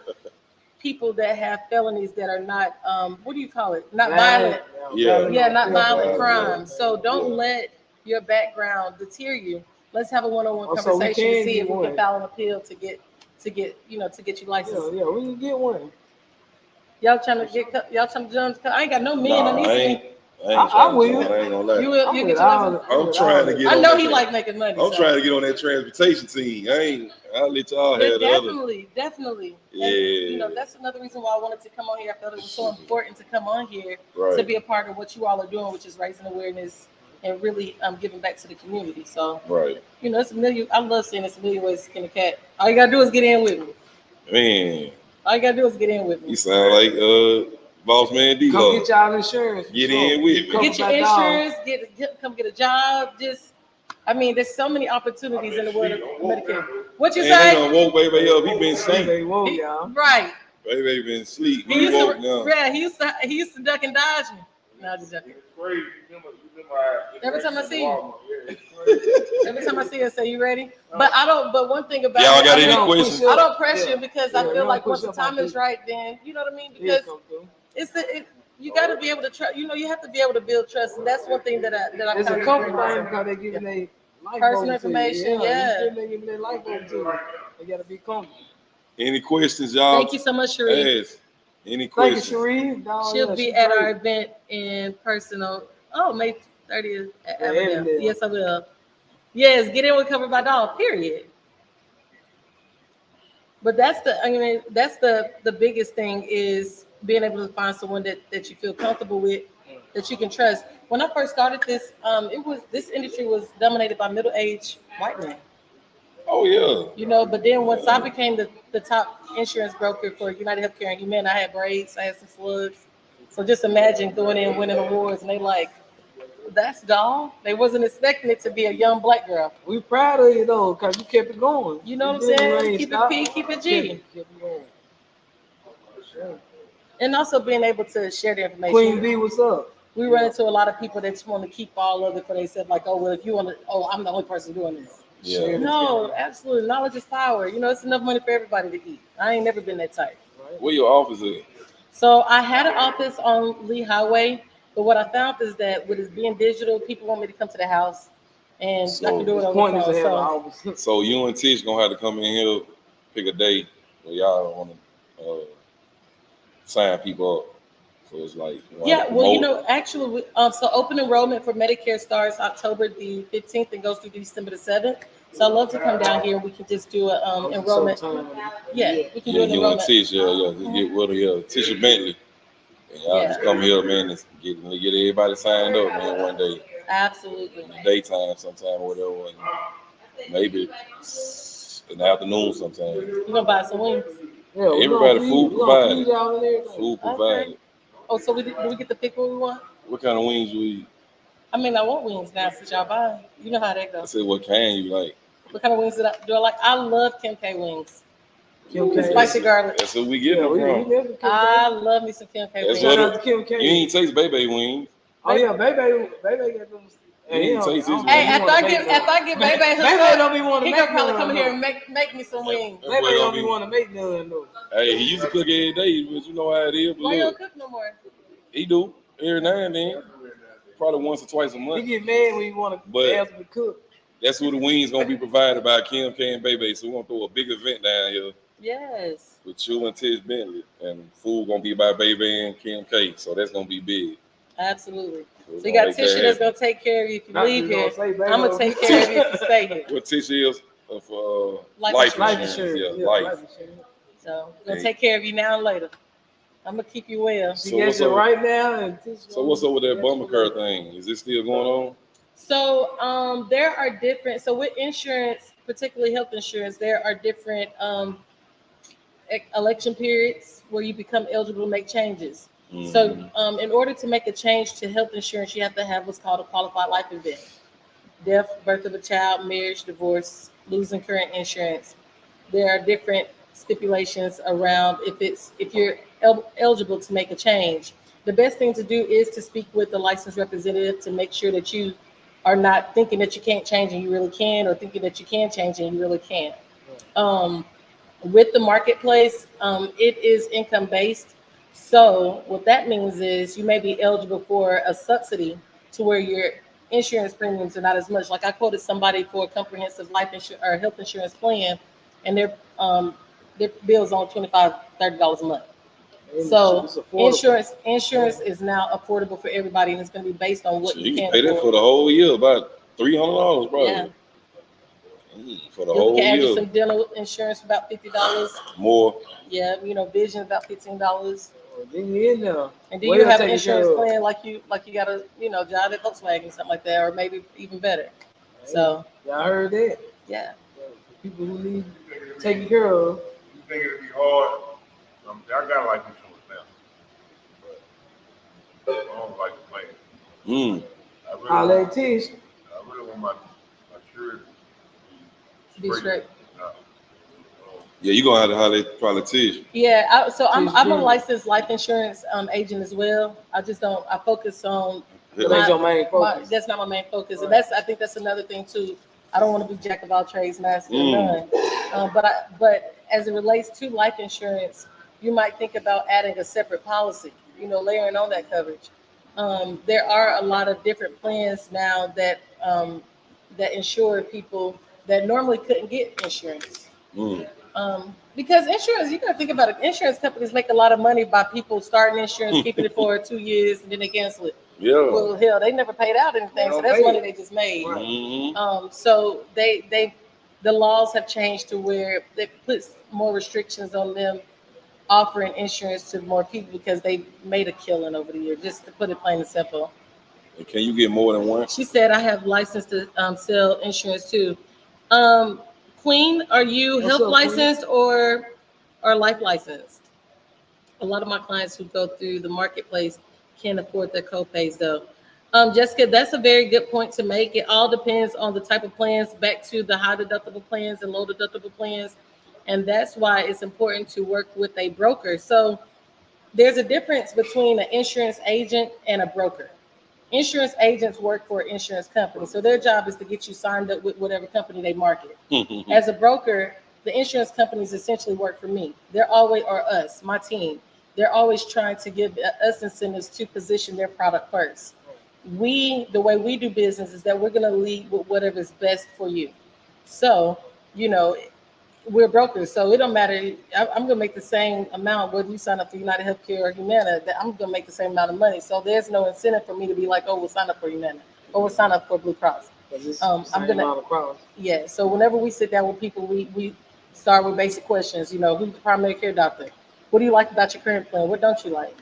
Speaker 4: people that have felonies that are not what do you call it? Not violent. Not violent crimes. So don't let your background deter you. Let's have a one-on-one conversation to see if we can file an appeal to get you licensed.
Speaker 3: Yeah, we can get one.
Speaker 4: Y'all trying to jump? I ain't got no men on these.
Speaker 3: I will.
Speaker 2: I ain't gonna lie.
Speaker 4: You will get your license?
Speaker 2: I'm trying to get.
Speaker 4: I know he like making money.
Speaker 2: I'm trying to get on that transportation team. I'll let y'all have the other.
Speaker 4: Definitely.
Speaker 2: Yeah.
Speaker 4: And, that's another reason why I wanted to come on here. I felt it was so important to come on here
Speaker 2: Right.
Speaker 4: to be a part of what you all are doing, which is raising awareness and really giving back to the community. So,
Speaker 2: right.
Speaker 4: It's a million. I love saying it's a million ways to skin a cat. All you gotta do is get in with me.
Speaker 2: Man.
Speaker 4: All you gotta do is get in with me.
Speaker 2: You sound like Boss Man D.
Speaker 3: Come get y'all insurance.
Speaker 2: Get in with me.
Speaker 4: Get your insurance. Come get a job. There's so many opportunities in the world of Medicare. What you say?
Speaker 2: He done woke baby up. He been asleep.
Speaker 4: Right.
Speaker 2: Baby been asleep.
Speaker 4: He used to duck and dodge me. No, I'm just joking. Every time I see you, I say, "You ready?" But I don't. But one thing about
Speaker 2: y'all got any questions?
Speaker 4: I don't press you because I feel like once the time is right, then you know what I mean. Because you got to be able to trust. You have to be able to build trust, and that's one thing that I.
Speaker 3: It's a couple things because they giving their life
Speaker 4: personal information.
Speaker 3: They giving their life over to you. They got to be comfortable.
Speaker 2: Any questions, y'all?
Speaker 4: Thank you so much, Sheree.
Speaker 2: Yes. Any questions?
Speaker 3: Thank you, Sheree.
Speaker 4: She'll be at our event in person on May 30th at Avondale. Yes, I will. Yes, get in with Covered by Doll. Period. But that's the biggest thing is being able to find someone that you feel comfortable with, that you can trust. When I first started this, this industry was dominated by middle-aged white men.
Speaker 2: Oh yeah.
Speaker 4: But then once I became the top insurance broker for United Healthcare and Humana, I had braids, I had some slugs. So just imagine going in winning awards and they like, that's Doll. They wasn't expecting it to be a young black girl.
Speaker 3: We proud of you though, because you kept it going.
Speaker 4: You know what I'm saying? Keep it P, keep it G.
Speaker 3: Keep it going. Sure.
Speaker 4: And also being able to share the information.
Speaker 3: Queen B, what's up?
Speaker 4: We run into a lot of people that just want to keep all of it for themselves, like, if you want to, I'm the only person doing this.
Speaker 2: Yeah.
Speaker 4: No, absolutely. Knowledge is power. It's enough money for everybody to eat. I ain't never been that type.
Speaker 2: Where your office is?
Speaker 4: So I had an office on Lee Highway, but what I found is that with it being digital, people want me to come to the house, and I can do it on the phone.
Speaker 2: So you and Tish gonna have to come in here, pick a day where y'all want to sign people up. So it's like
Speaker 4: actually, so open enrollment for Medicare starts October the 15th and goes through December the 7th. So I'd love to come down here and we can just do an enrollment. We can do an enrollment.
Speaker 2: You and Tish, get with her, Tisha Bentley. And y'all just come here, man, and get everybody signed up, man, one day.
Speaker 4: Absolutely.
Speaker 2: In the daytime sometime or whatever. And maybe in the afternoon sometime.
Speaker 4: You're going to buy some wings?
Speaker 2: Yeah, everybody food provided. Food provided.
Speaker 4: Okay. Oh, so do we get to pick what we want?
Speaker 2: What kind of wings you eat?
Speaker 4: I mean, I want wings now since y'all buy. You know how that
Speaker 2: I
Speaker 4: goes.
Speaker 2: said, what kind you like?
Speaker 4: What kind of wings do I like? I love Kim K wings.
Speaker 3: Kim K.
Speaker 4: Spicy garlic.
Speaker 2: That's what we getting
Speaker 3: Yeah,
Speaker 2: them
Speaker 3: we
Speaker 2: from.
Speaker 3: never Kim K.
Speaker 4: I love me some Kim K
Speaker 2: That's
Speaker 4: wings.
Speaker 3: Shout
Speaker 2: what
Speaker 3: out to Kim
Speaker 2: You
Speaker 3: K.
Speaker 2: ain't taste baby wings.
Speaker 3: Oh yeah, baby got them.
Speaker 2: He ain't taste his
Speaker 4: Hey,
Speaker 2: wings.
Speaker 4: after I get Baby hooked
Speaker 3: Baby
Speaker 4: up,
Speaker 3: don't be want to
Speaker 4: he
Speaker 3: make
Speaker 4: gonna probably
Speaker 3: none,
Speaker 4: come here
Speaker 3: though.
Speaker 4: and make me some wings.
Speaker 2: That
Speaker 3: Baby
Speaker 2: boy
Speaker 3: don't
Speaker 2: gonna
Speaker 3: be
Speaker 2: be.
Speaker 3: want to make none though.
Speaker 2: Hey, he used to cook every day, but you know how it is. But
Speaker 4: Why you don't
Speaker 2: look,
Speaker 4: cook no more?
Speaker 2: he do every now and then, probably once or twice a
Speaker 3: He
Speaker 2: month.
Speaker 3: get mad when you want to
Speaker 2: But-
Speaker 3: ask him to cook.
Speaker 2: That's who the wings gonna be provided by Kim K and Baby. So we're gonna throw a big event down here
Speaker 4: Yes,
Speaker 2: with you and Tish Bentley, and food gonna be by Baby and Kim K. So that's gonna be big.
Speaker 4: absolutely.
Speaker 2: We're
Speaker 4: So you
Speaker 2: gonna
Speaker 4: got
Speaker 2: make that
Speaker 4: Tisha that's
Speaker 2: happen.
Speaker 4: gonna take care of you if you
Speaker 3: Not
Speaker 4: leave
Speaker 3: you gonna
Speaker 4: here.
Speaker 3: say, baby,
Speaker 4: I'm gonna take care of you if you stay here.
Speaker 2: What Tish is of
Speaker 4: Life
Speaker 2: life
Speaker 3: Life
Speaker 2: insurance.
Speaker 3: insurance.
Speaker 2: Yeah, life.
Speaker 3: insurance.
Speaker 4: So gonna
Speaker 2: Hey.
Speaker 4: take care of you now and later. I'm gonna keep you well.
Speaker 3: She
Speaker 2: So
Speaker 3: gets
Speaker 2: what's
Speaker 3: it
Speaker 2: up?
Speaker 3: right now. And
Speaker 2: So what's up with that Obamacare thing? Is it still going on?
Speaker 4: So there are different. So with insurance, particularly health insurance, there are different election periods where you become eligible to make changes. So in order to make a change to health insurance, you have to have what's called a qualified life event: death, birth of a child, marriage, divorce, losing current insurance. There are different stipulations around if you're eligible to make a change. The best thing to do is to speak with the licensed representative to make sure that you are not thinking that you can't change and you really can, or thinking that you can change and you really can't. With the marketplace, it is income based. So what that means is you may be eligible for a subsidy to where your insurance premiums are not as much. Like I quoted somebody for a comprehensive life insurance or health insurance plan, and their bill's on $25-$30 a month. So insurance is now affordable for everybody, and it's going to be based on what
Speaker 2: So
Speaker 4: you
Speaker 2: you
Speaker 4: can
Speaker 2: can pay that for
Speaker 4: afford.
Speaker 2: the whole year, about $300, bro.
Speaker 4: Yeah.
Speaker 2: For the
Speaker 4: Yeah, we
Speaker 2: whole
Speaker 4: can add you
Speaker 2: year.
Speaker 4: some dental insurance for about $50.
Speaker 2: More.
Speaker 4: Yeah, vision about $15.
Speaker 3: Then you in there.
Speaker 4: And do
Speaker 3: Well,
Speaker 4: you
Speaker 3: they'll
Speaker 4: have an
Speaker 3: take care
Speaker 4: insurance
Speaker 3: of.
Speaker 4: plan like you got a job at Volkswagen, something like that, or maybe even better? So
Speaker 3: Y'all heard that?
Speaker 4: yeah.
Speaker 3: People who need taken care of.
Speaker 1: You think it'd be hard? I got life insurance now, but I don't like the plan.
Speaker 3: Holla at Tish.
Speaker 1: I really want my children to
Speaker 4: Be straight.
Speaker 2: Yeah, you're gonna have to holler at probably Tish.
Speaker 4: Yeah, I'm a
Speaker 3: Tish
Speaker 4: licensed life insurance agent as well. I just don't. I focus on.
Speaker 3: But that's your main focus.
Speaker 4: That's not my main focus, and
Speaker 3: Right.
Speaker 4: I think that's another thing too. I don't want to be jack of all trades, master of none. But as it relates to life insurance, you might think about adding a separate policy. Layering on that coverage. There are a lot of different plans now that insure people that normally couldn't get insurance. Because insurance, you got to think about it. Insurance companies make a lot of money by people starting insurance, keeping it for 2 years, and then they cancel it.
Speaker 2: Yeah.
Speaker 4: Well, hell, they never paid out anything, so that's money they just made. So the laws have changed to where they put more restrictions on them offering insurance to more people because they made a killing over the year. Just to put it plain and simple.
Speaker 2: And can you get more than one?
Speaker 4: She said, "I have license to sell insurance too." Queen, are you
Speaker 3: What's
Speaker 4: health
Speaker 3: up, Queen?
Speaker 4: licensed or life licensed? A lot of my clients who go through the marketplace can't afford their co-pays though. Jessica, that's a very good point to make. It all depends on the type of plans, back to the high deductible plans and low deductible plans. And that's why it's important to work with a broker. So there's a difference between an insurance agent and a broker. Insurance agents work for an insurance company. So their job is to get you signed up with whatever company they market. As a broker, the insurance companies essentially work for me. They're always, or us, my team. They're always trying to give us incentives to position their product first. The way we do business is that we're going to lead with whatever is best for you. So, we're brokers, so it don't matter. I'm going to make the same amount whether you sign up for United Healthcare or Humana. That I'm going to make the same amount of money. So there's no incentive for me to be like, oh, we'll sign up for Humana or we'll sign up for Blue Cross. I'm gonna. Yeah. So whenever we sit down with people, we start with basic questions. Who's the primary care doctor? What do you like about your current plan? What don't you like?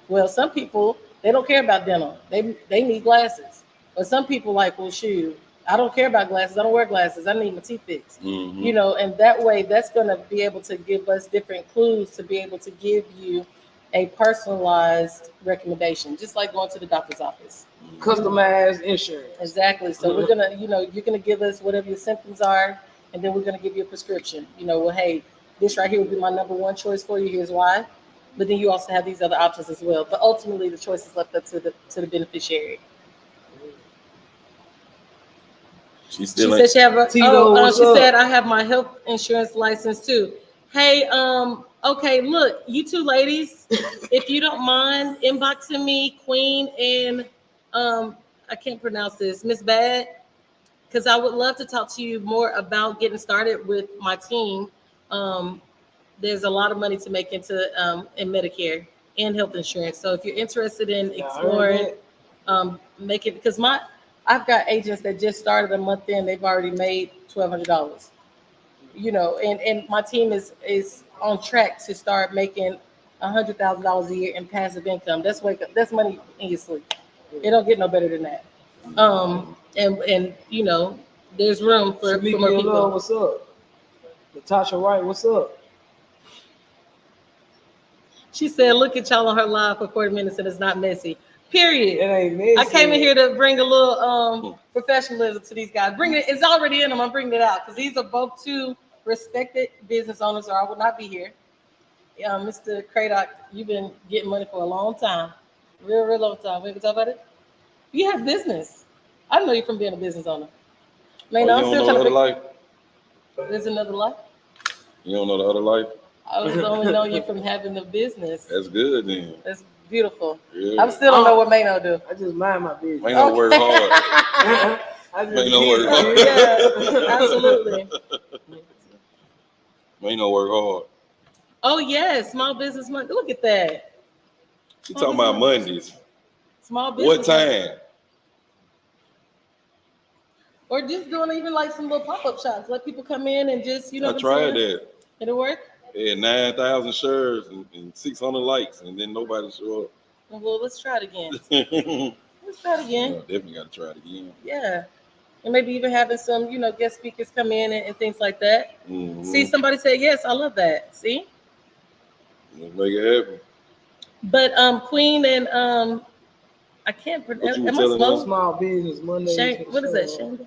Speaker 4: Well, some people they don't care about dental. They need glasses. But some people like, well, shoot, I don't care about glasses. I don't wear glasses. I need my teeth fixed. And that way, that's going to be able to give us different clues to be able to give you a personalized recommendation, just like going to the doctor's office.
Speaker 3: Customized insurance.
Speaker 4: Exactly. So we're gonna, you're gonna give us whatever your symptoms are, and then we're gonna give you a prescription. Well, hey, this right here would be my number one choice for you. Here's why. But then you also have these other options as well. But ultimately, the choice is left up to the beneficiary.
Speaker 2: She
Speaker 4: She said she have a. She said I have my health insurance license too. Hey, okay, look, you two ladies, if you don't mind inboxing me, Queen and I can't pronounce this, Miss Bad, because I would love to talk to you more about getting started with my team. There's a lot of money to make into in Medicare and health insurance. So if you're interested in exploring, making, because I've got agents that just started a month in, they've already made $1,200. And my team is on track to start making $100,000 a year in passive income. That's money in your sleep. It don't get no better than that. And there's room for more people.
Speaker 3: What's up? Natasha Wright, what's up?
Speaker 4: She said, "Look at y'all on her live for 40 minutes and it's not messy." Period.
Speaker 3: It ain't messy.
Speaker 4: I came in here to bring a little professionalism to these guys. It's already in them. I'm bringing it out because these are both two respected business owners, or I would not be here. Mr. Craddock, you've been getting money for a long time, real long time. We can talk about it. You have business. I know you from being a business owner. Man, I'm still trying to.
Speaker 2: Life?
Speaker 4: There's another life.
Speaker 2: You don't know the other life?
Speaker 4: I was only know you from having the business.
Speaker 2: That's good then.
Speaker 4: That's beautiful.
Speaker 2: Yeah.
Speaker 4: I still don't know what Mano do.
Speaker 3: I just mind my business.
Speaker 2: Mano work hard. Mano work hard.
Speaker 4: Yeah, absolutely.
Speaker 2: Mano work hard.
Speaker 4: Oh yes, small business Monday. Look at that.
Speaker 2: She talking about Mondays.
Speaker 4: Small business.
Speaker 2: What time?
Speaker 4: Or just doing even like some little pop-up shops. Let people come in and just,
Speaker 2: I tried that.
Speaker 4: It'll work?
Speaker 2: Yeah, 9,000 shares and 600 likes, and then nobody showed up.
Speaker 4: Well, let's try it again. Let's try it again.
Speaker 2: Yeah, definitely got to try it again.
Speaker 4: Yeah. And maybe even having some, guest speakers come in and things like that.
Speaker 2: Mm-hmm.
Speaker 4: See, somebody said, yes, I love that. See?
Speaker 2: Let's make it happen.
Speaker 4: But Queen and I can't pronounce. Am I slow?
Speaker 3: Small business Monday.
Speaker 4: What is that, Shanda?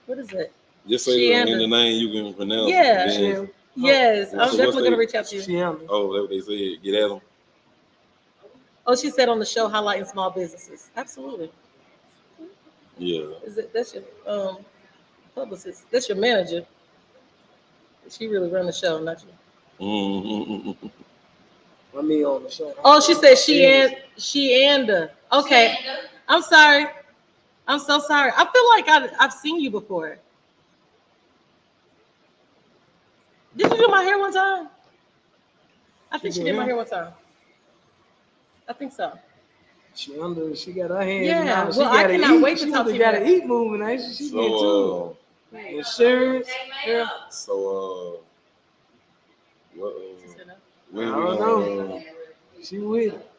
Speaker 4: What is that?
Speaker 2: Just say in the name you can pronounce.
Speaker 4: Yeah. Yes, I'm definitely gonna reach out to you.
Speaker 2: Oh, that's what they said. Get at them.
Speaker 4: Oh, she said on the show highlighting small businesses. Absolutely.
Speaker 2: Yeah.
Speaker 4: That's your publicist? That's your manager. She really run the show, not you.
Speaker 2: Mm-hmm.
Speaker 3: Let me on the show.
Speaker 4: Oh, she said she and okay. I'm sorry. I'm so sorry. I feel like I've seen you before. Did you do my hair one time? I think she did my hair one time. I think so.
Speaker 3: She got her hands.
Speaker 4: Yeah. Well, I cannot wait to talk to you.
Speaker 3: She got to eat moving, ain't she? She did too. Insurance. Yeah.
Speaker 2: So
Speaker 3: I don't know. She with it.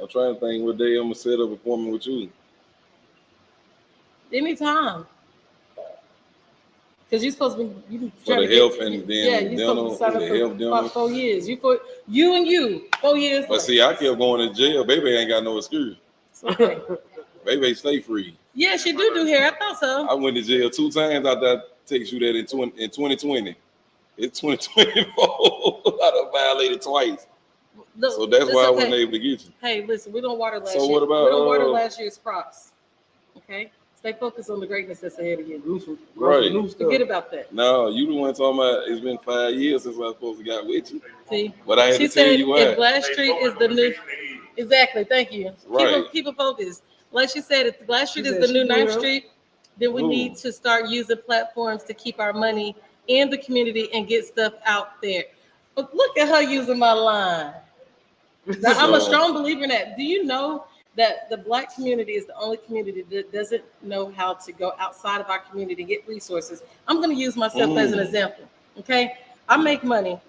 Speaker 2: I'm trying to think what day I'm gonna set up an appointment with you.
Speaker 4: Anytime. Because you're supposed to be
Speaker 2: for the health and then dental.
Speaker 4: For the health dental. 4 years. You and you 4 years.
Speaker 2: But see, I kept going to jail. Baby ain't got no excuse.
Speaker 4: Okay.
Speaker 2: Baby stay free.
Speaker 4: Yeah, she do hair. I thought so.
Speaker 2: I went to jail 2 times after I text you that in 2020. It's 2024. I done violated twice. Look, so that's why I wasn't able to get you.
Speaker 4: Hey, listen, we don't water last
Speaker 2: year.
Speaker 4: So
Speaker 2: what about
Speaker 4: we don't water last year's crops? Okay, stay focused on the greatness that's ahead of you.
Speaker 2: Right.
Speaker 4: Forget about that.
Speaker 2: No, you the one talking about it's been 5 years since I was supposed to got with you.
Speaker 4: See,
Speaker 2: but I had to tell you why.
Speaker 4: If Glass Street is the new, exactly. Thank you.
Speaker 2: Right.
Speaker 4: Keep it focused. Like she said, if Glass Street is the new 9th Street, then we need to start using platforms to keep our money in the community and get stuff out there. But look at her using my line. Now, I'm a strong believer in that. Do you know that the Black community is the only community that doesn't know how to go outside of our community to get resources? I'm going to use myself as an example. Okay, I make money,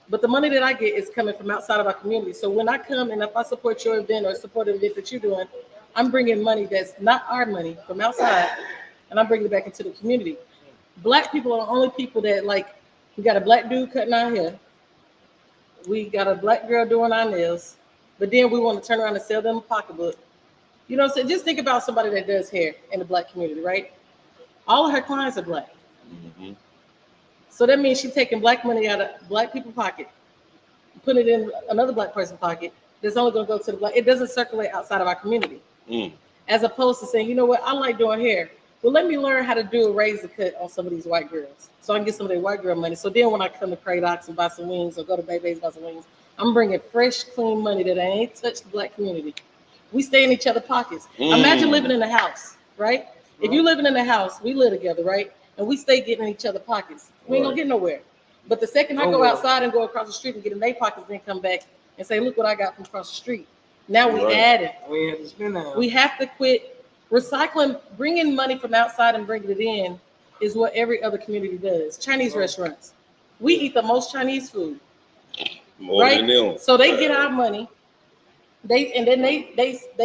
Speaker 4: but the money that I get is coming from outside of our community. So when I come and if I support your event or support an event that you're doing, I'm bringing money that's not our money from outside, and I'm bringing it back into the community. Black people are the only people that, like, we got a Black dude cutting our hair. We got a black girl doing our nails, but then we want to turn around and sell them a pocketbook. You know what I'm saying? Just think about somebody that does hair in the black community, right? All of her clients are black.
Speaker 2: Mm-hmm.
Speaker 4: So that means she's taking black money out of black people's pocket, putting it in another black person's pocket. That's only going to go to the black. It doesn't circulate outside of our community. As opposed to saying, you know what, I like doing hair. Well, let me learn how to do a razor cut on some of these white girls, so I can get some of their white girl money. So then when I come to Kradox and buy some wings or go to Bebe's buy some wings, I'm bringing fresh, clean money that I ain't touched the black community. We stay in each other's pockets. Imagine living in a house, right? If you're living in a house, we live together, right? And we stay getting in each other's pockets. We ain't gonna get nowhere. But the second I go outside and go across the street and get in their pockets, then come back and say, look what I got from across the street. Now we add it.
Speaker 3: We have to spend that.
Speaker 4: We have to quit recycling, bringing money from outside and bringing it in is what every other community does. Chinese restaurants. We eat the most Chinese food.
Speaker 2: More than them.
Speaker 4: So they get our money. They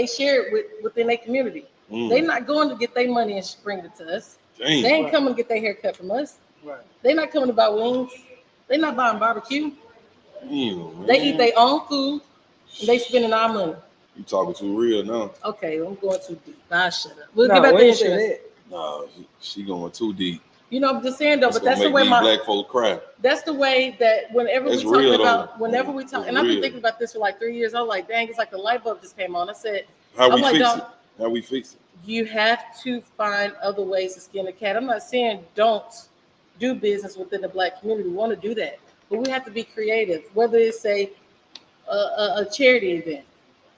Speaker 4: share it within their community. They're not going to get their money and bring it to us.
Speaker 2: Dang.
Speaker 4: They ain't coming to get their hair cut from us.
Speaker 3: Right.
Speaker 4: They're not coming to buy wings. They're not buying barbecue.
Speaker 2: Damn,
Speaker 4: They eat their own food and they spending our money.
Speaker 2: You talking too real now.
Speaker 4: Okay, I'm going too deep. Nah, shut up. We'll get back to insurance.
Speaker 2: Nah, she going too deep.
Speaker 4: You know, I'm just saying though, but that's the
Speaker 2: way
Speaker 4: way
Speaker 2: black folk cry.
Speaker 4: that's the way that whenever
Speaker 2: It's
Speaker 4: we talk
Speaker 2: real,
Speaker 4: about,
Speaker 2: though.
Speaker 4: whenever we talk,
Speaker 2: It's
Speaker 4: and I've been
Speaker 2: real.
Speaker 4: thinking about this for like 3 years. I'm like, dang, it's like the light bulb just came on. I said,
Speaker 2: How we
Speaker 4: like,
Speaker 2: fix
Speaker 4: dog,
Speaker 2: it? How we fix it?
Speaker 4: you have to find other ways to skin a cat. I'm not saying don't do business within the black community. We want to do that, but we have to be creative. Whether it's a charity event,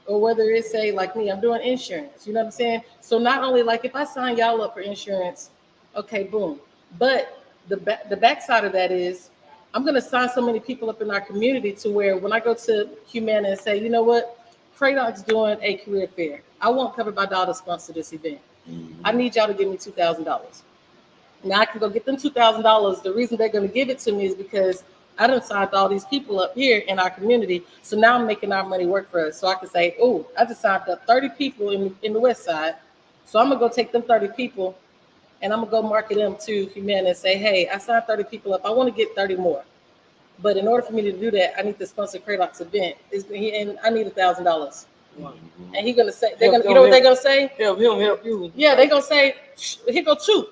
Speaker 4: or whether it's like me, I'm doing insurance. You know what I'm saying? So not only like if I sign y'all up for insurance, okay, boom. But the backside of that is I'm going to sign so many people up in our community to where when I go to Humana and say, you know what, Kradox doing a career fair. I want Covered by Dollar to sponsor this event. I need y'all to give me $2,000. Now I can go get them $2,000. The reason they're going to give it to me is because I done signed all these people up here in our community. So now I'm making our money work for us. So I can say, oh, I just signed up 30 people in the West Side. So I'm going to go take them 30 people and I'm going to go market them to Humana and say, hey, I signed 30 people up. I want to get 30 more. But in order for me to do that, I need to sponsor Kradox event. And I need $1,000. And he's gonna say, you know what they're gonna say?
Speaker 3: Help him, help you.
Speaker 4: Yeah, they're gonna say, here go 2.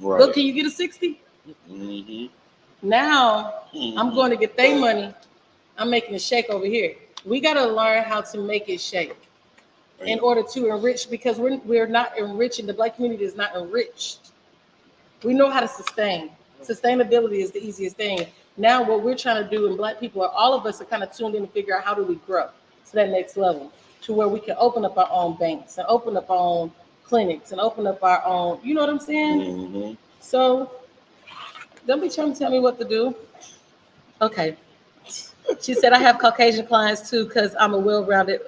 Speaker 2: Right.
Speaker 4: Look, can you get a 60?
Speaker 2: Mm-hmm.
Speaker 4: Now I'm going to get their money. I'm making it shake over here. We got to learn how to make it shake in order to enrich, because we're not enriching. The black community is not enriched. We know how to sustain. Sustainability is the easiest thing. Now what we're trying to do, and black people, all of us are kind of tuned in to figure out how do we grow to that next level, to where we can open up our own banks and open up our own clinics and open up our own, you know what I'm saying?
Speaker 2: Mm-hmm.
Speaker 4: So don't be trying to tell me what to do. Okay. She said, I have Caucasian clients too, because I'm well-rounded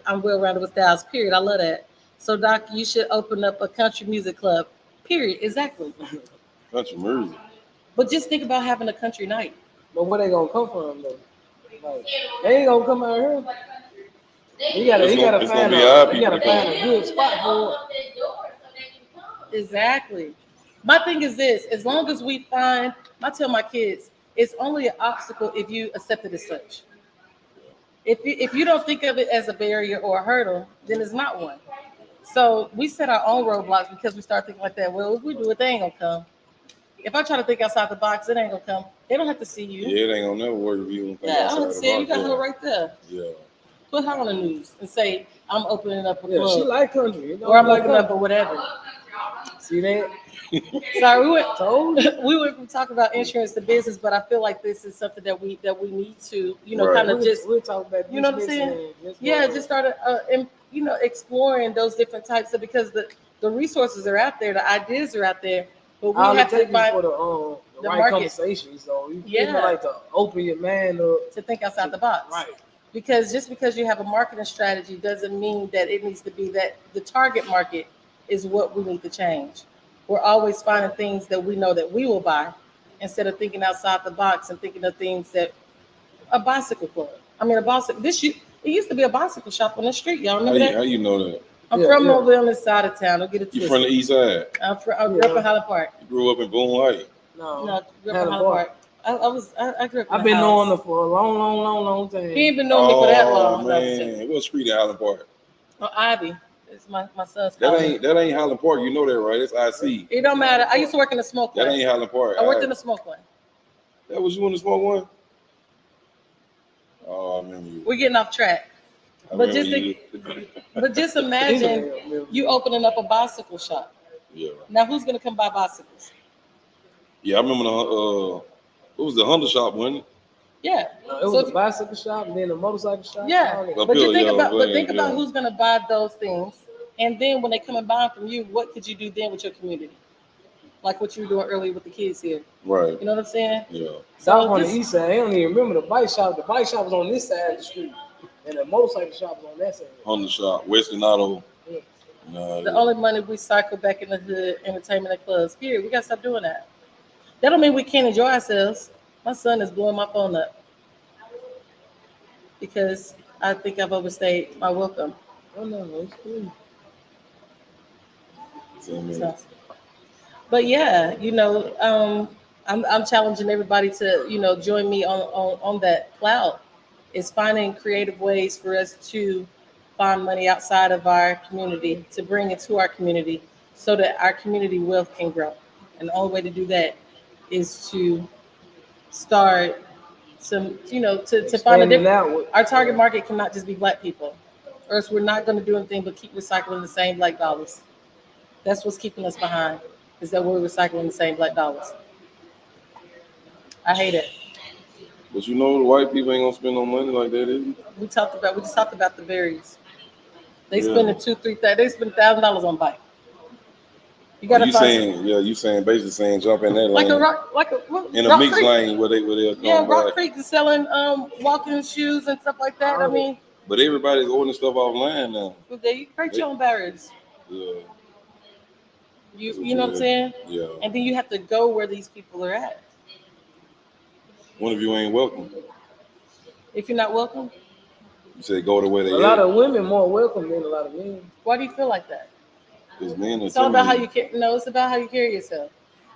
Speaker 4: with styles, period. I love that. So Doc, you should open up a country music club, period. Exactly.
Speaker 2: Country music.
Speaker 4: But just think about having a country night.
Speaker 3: But where they gonna come from though? Like, they ain't gonna come out here. You gotta find a good spot for it.
Speaker 4: Exactly. My thing is this: as long as we find, I tell my kids, it's only an obstacle if you accept it as such. If you don't think of it as a barrier or a hurdle, then it's not one. So we set our own roadblocks because we start thinking like that. Well, if we do it, they ain't gonna come. If I try to think outside the box, it ain't gonna come. They don't have to see you.
Speaker 2: Yeah, it ain't gonna never work if you don't think
Speaker 4: Yeah, I
Speaker 2: outside
Speaker 4: don't
Speaker 2: the
Speaker 4: see it. You
Speaker 2: box,
Speaker 4: got her right there.
Speaker 2: Yeah.
Speaker 4: Put her on the news and say, I'm opening up a
Speaker 3: Yeah, she
Speaker 4: club.
Speaker 3: like country.
Speaker 4: Or I'm opening up or whatever.
Speaker 3: See that?
Speaker 4: Sorry, we went from talking about insurance to business, but I feel like this is something that we need to,
Speaker 2: Right.
Speaker 4: kind of just,
Speaker 3: we'll talk about
Speaker 4: you know what I'm saying? Yeah, just start, exploring those different types of, because the resources are out there, the ideas are out there, but we
Speaker 3: all
Speaker 4: have
Speaker 3: it
Speaker 4: to
Speaker 3: takes
Speaker 4: find
Speaker 3: for the right
Speaker 4: market.
Speaker 3: conversation. So you
Speaker 4: Yeah.
Speaker 3: like to open your mind up
Speaker 4: to think outside the box.
Speaker 3: Right.
Speaker 4: Because just because you have a marketing strategy doesn't mean that it needs to be that the target market is what we need to change. We're always finding things that we know that we will buy instead of thinking outside the box and thinking of things that a bicycle club. I mean, it used to be a bicycle shop on the street. Y'all remember that?
Speaker 2: How you know that?
Speaker 4: I'm from over on this side of town. Don't get it twisted.
Speaker 2: You from the east side?
Speaker 4: I grew up in Highland Park.
Speaker 2: You grew up in Boone Heights?
Speaker 3: No,
Speaker 4: No, grew up in Highland Park. I grew up in
Speaker 3: I've
Speaker 4: the
Speaker 3: been
Speaker 4: house.
Speaker 3: knowing her for a long time.
Speaker 4: He ain't been knowing me for that long.
Speaker 2: Man, what street in Highland Park?
Speaker 4: Oh, Ivy. It's my son's
Speaker 2: That
Speaker 4: college.
Speaker 2: ain't Highland Park. You know that, right? It's IC.
Speaker 4: It don't matter. I used to work in the smoke
Speaker 2: That
Speaker 4: one.
Speaker 2: ain't Highland Park.
Speaker 4: I worked in the smoke one.
Speaker 2: That was you in the smoke one? Oh, I remember you.
Speaker 4: We're getting off track. But just imagine you opening up a bicycle shop.
Speaker 2: Yeah.
Speaker 4: Now who's gonna come buy bicycles?
Speaker 2: Yeah, I remember it was the Honda shop, wasn't it?
Speaker 4: Yeah.
Speaker 3: It was a bicycle shop and then a motorcycle shop.
Speaker 4: Yeah. But you think about who's gonna buy those things, and then when they come and buy them from you, what could you do then with your community? Like what you were doing earlier with the kids here.
Speaker 2: Right.
Speaker 4: You know what I'm saying?
Speaker 2: Yeah.
Speaker 3: So on the east side, I don't even remember the bike shop. The bike shop was on this side of the street, and the motorcycle shop was on that side.
Speaker 2: Honda shop, Western Auto.
Speaker 3: Yeah.
Speaker 4: The only money we cycle back in the hood, entertainment and clubs. Here, we gotta stop doing that. That don't mean we can't enjoy ourselves. My son is blowing my phone up because I think I've overstayed my welcome.
Speaker 3: Oh no, it's cool.
Speaker 4: So, but yeah, I'm challenging everybody to join me on that cloud. Is finding creative ways for us to find money outside of our community to bring it to our community so that our community wealth can grow. And the only way to do that is to start some, to find a different. Our target market cannot just be Black people, or else we're not going to do anything but keep recycling the same Black dollars. That's what's keeping us behind, is that we're recycling the same Black dollars. I hate it.
Speaker 2: But the white people ain't gonna spend no money like that, is it?
Speaker 4: We just talked about the berries. They spending $2,000-$3,000. They spend $1,000 on bike. You gotta
Speaker 2: you basically saying jump in that lane. In a mixed lane where they'll come.
Speaker 4: Yeah, Rock Creek is selling walking shoes and stuff like that.
Speaker 2: But everybody's ordering stuff offline now.
Speaker 4: They create your own barriers.
Speaker 2: Yeah.
Speaker 4: You know what I'm saying?
Speaker 2: Yeah.
Speaker 4: And then you have to go where these people are at.
Speaker 2: One of you ain't welcome.
Speaker 4: If you're not welcome,
Speaker 2: you say go to where they
Speaker 3: are. A lot of women more welcome than a lot of men.
Speaker 4: Why do you feel like that?
Speaker 2: Because men are.
Speaker 4: It's all about how you carry. No, it's about how you carry yourself.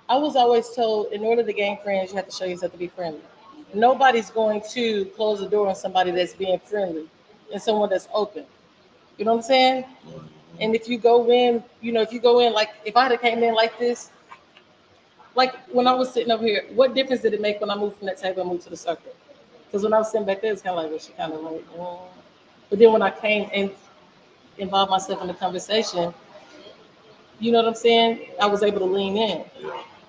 Speaker 4: I was always told, in order to gain friends, you have to show yourself to be friendly. Nobody's going to close the door on somebody that's being friendly and someone that's open. You know what I'm saying? Mm-hmm. And if you go in, like if I had came in like this, like when I was sitting over here, what difference did it make when I moved from that table and moved to the circle? Because when I was sitting back there, it's kind of like, well, she kind of like, But then when I came and involved myself in the conversation, you know what I'm saying? I was able to lean in.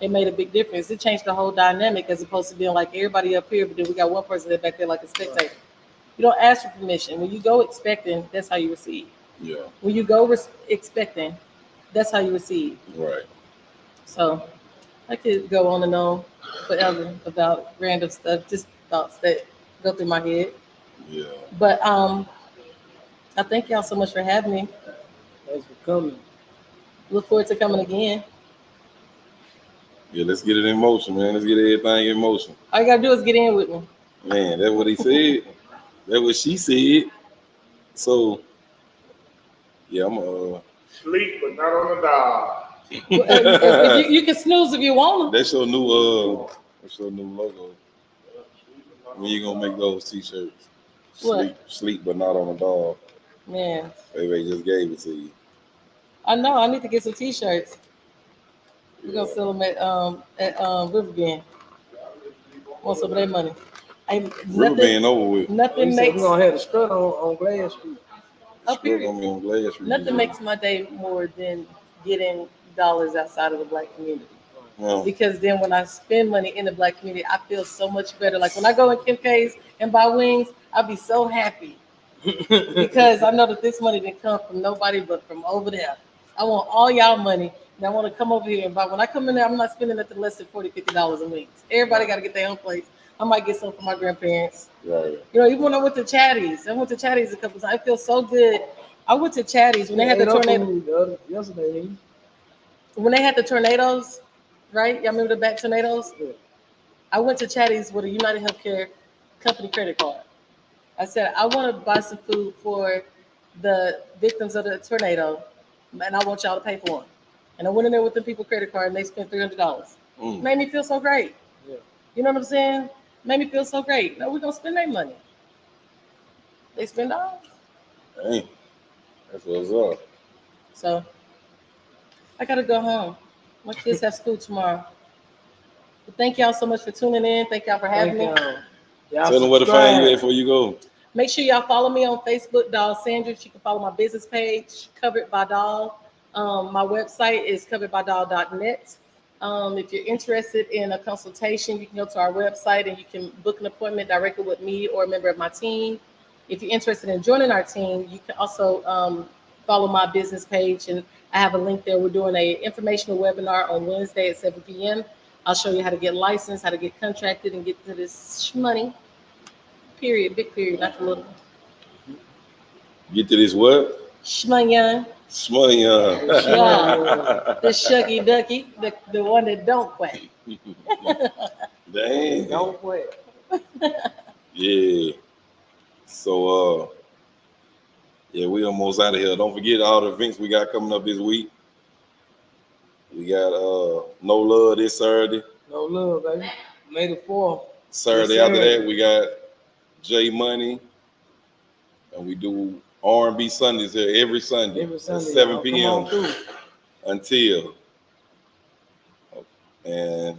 Speaker 4: It made a big difference. It changed the whole dynamic as opposed to being like everybody up here, but then we got one person that back there like a spectator. You don't ask for permission. When you go expecting, that's how you receive.
Speaker 2: Yeah.
Speaker 4: When you go expecting, that's how you receive.
Speaker 2: Right.
Speaker 4: So I could go on and on forever about random stuff, just thoughts that go through my head.
Speaker 2: Yeah.
Speaker 4: But I thank y'all so much for having me.
Speaker 3: Thanks for coming.
Speaker 4: Look forward to coming again.
Speaker 2: Yeah, let's get it in motion, man. Let's get everything in motion.
Speaker 4: All you gotta do is get in with me.
Speaker 2: Man, that's what he said. That's what she said. So, yeah, I'm
Speaker 1: sleep, but not on the dog.
Speaker 4: You can snooze if you want to.
Speaker 2: That's your new logo. When you gonna make those t-shirts? Sleep, but not on a dog.
Speaker 4: Man,
Speaker 2: they just gave it to you.
Speaker 4: I know. I need to get some t-shirts. We're gonna sell them at Riverbend. Want some of their money?
Speaker 2: Riverbend over with.
Speaker 4: Nothing makes.
Speaker 3: We're gonna have a strut on Glass Street.
Speaker 4: Up here.
Speaker 2: On Glass Street.
Speaker 4: Nothing makes my day more than getting dollars outside of the Black community.
Speaker 2: Wow.
Speaker 4: Because then when I spend money in the Black community, I feel so much better. Like when I go in Kim K's and buy wings, I'll be so happy because I know that this money didn't come from nobody but from over there. I want all y'all money, and I want to come over here and buy. When I come in there, I'm not spending nothing less than $40-$50 in wings. Everybody got to get their own plates. I might get some for my grandparents.
Speaker 2: Right.
Speaker 4: Even when I went to Chatty's, a couple times. I feel so good. I went to Chatty's when they had the tornado.
Speaker 3: Yesterday.
Speaker 4: When they had the tornadoes, right? Y'all remember the back tornadoes?
Speaker 3: Yeah.
Speaker 4: I went to Chatty's with a United Healthcare company credit card. I said, I want to buy some food for the victims of the tornado, and I want y'all to pay for them. And I went in there with the people credit card, and they spent $300. Made me feel so great.
Speaker 3: Yeah.
Speaker 4: You know what I'm saying? Made me feel so great. No, we're gonna spend their money. They spend ours.
Speaker 2: Dang, that's what's up.
Speaker 4: So I gotta go home. My kids have school tomorrow. But thank y'all so much for tuning in. Thank y'all for having me.
Speaker 3: Y'all
Speaker 2: Tell them where to find you at before you go.
Speaker 4: Make sure y'all follow me on Facebook, Doll Sandridge. You can follow my business page, Covered by Doll. My website is coveredbydoll.net. If you're interested in a consultation, you can go to our website and you can book an appointment directly with me or a member of my team. If you're interested in joining our team, you can also follow my business page, and I have a link there. We're doing an informational webinar on Wednesday at 7 p.m. I'll show you how to get licensed, how to get contracted, and get to this money. Period, big period, not the little.
Speaker 2: Get to this what?
Speaker 4: Shmanya.
Speaker 2: Smanya.
Speaker 4: Yeah, the shuggy ducky, the one that don't quack.
Speaker 2: Dang.
Speaker 3: Don't quit.
Speaker 2: Yeah. So yeah, we almost out of here. Don't forget all the events we got coming up this week. We got No Love this Saturday.
Speaker 3: No love, baby. May the 4th.
Speaker 2: Saturday
Speaker 3: Yes,
Speaker 2: after
Speaker 3: sir.
Speaker 2: that, we got J Money. And we do R&B Sundays here every Sunday,
Speaker 3: Every Sunday,
Speaker 2: at 7
Speaker 3: y'all.
Speaker 2: p.m.
Speaker 3: Come on through.
Speaker 2: until. And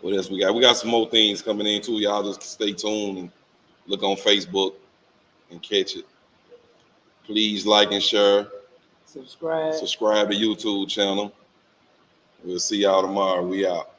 Speaker 2: what else we got? We got some more things coming in too. Y'all just stay tuned and look on Facebook and catch it. Please like and share.
Speaker 3: Subscribe.
Speaker 2: Subscribe to YouTube channel. We'll see y'all tomorrow. We out.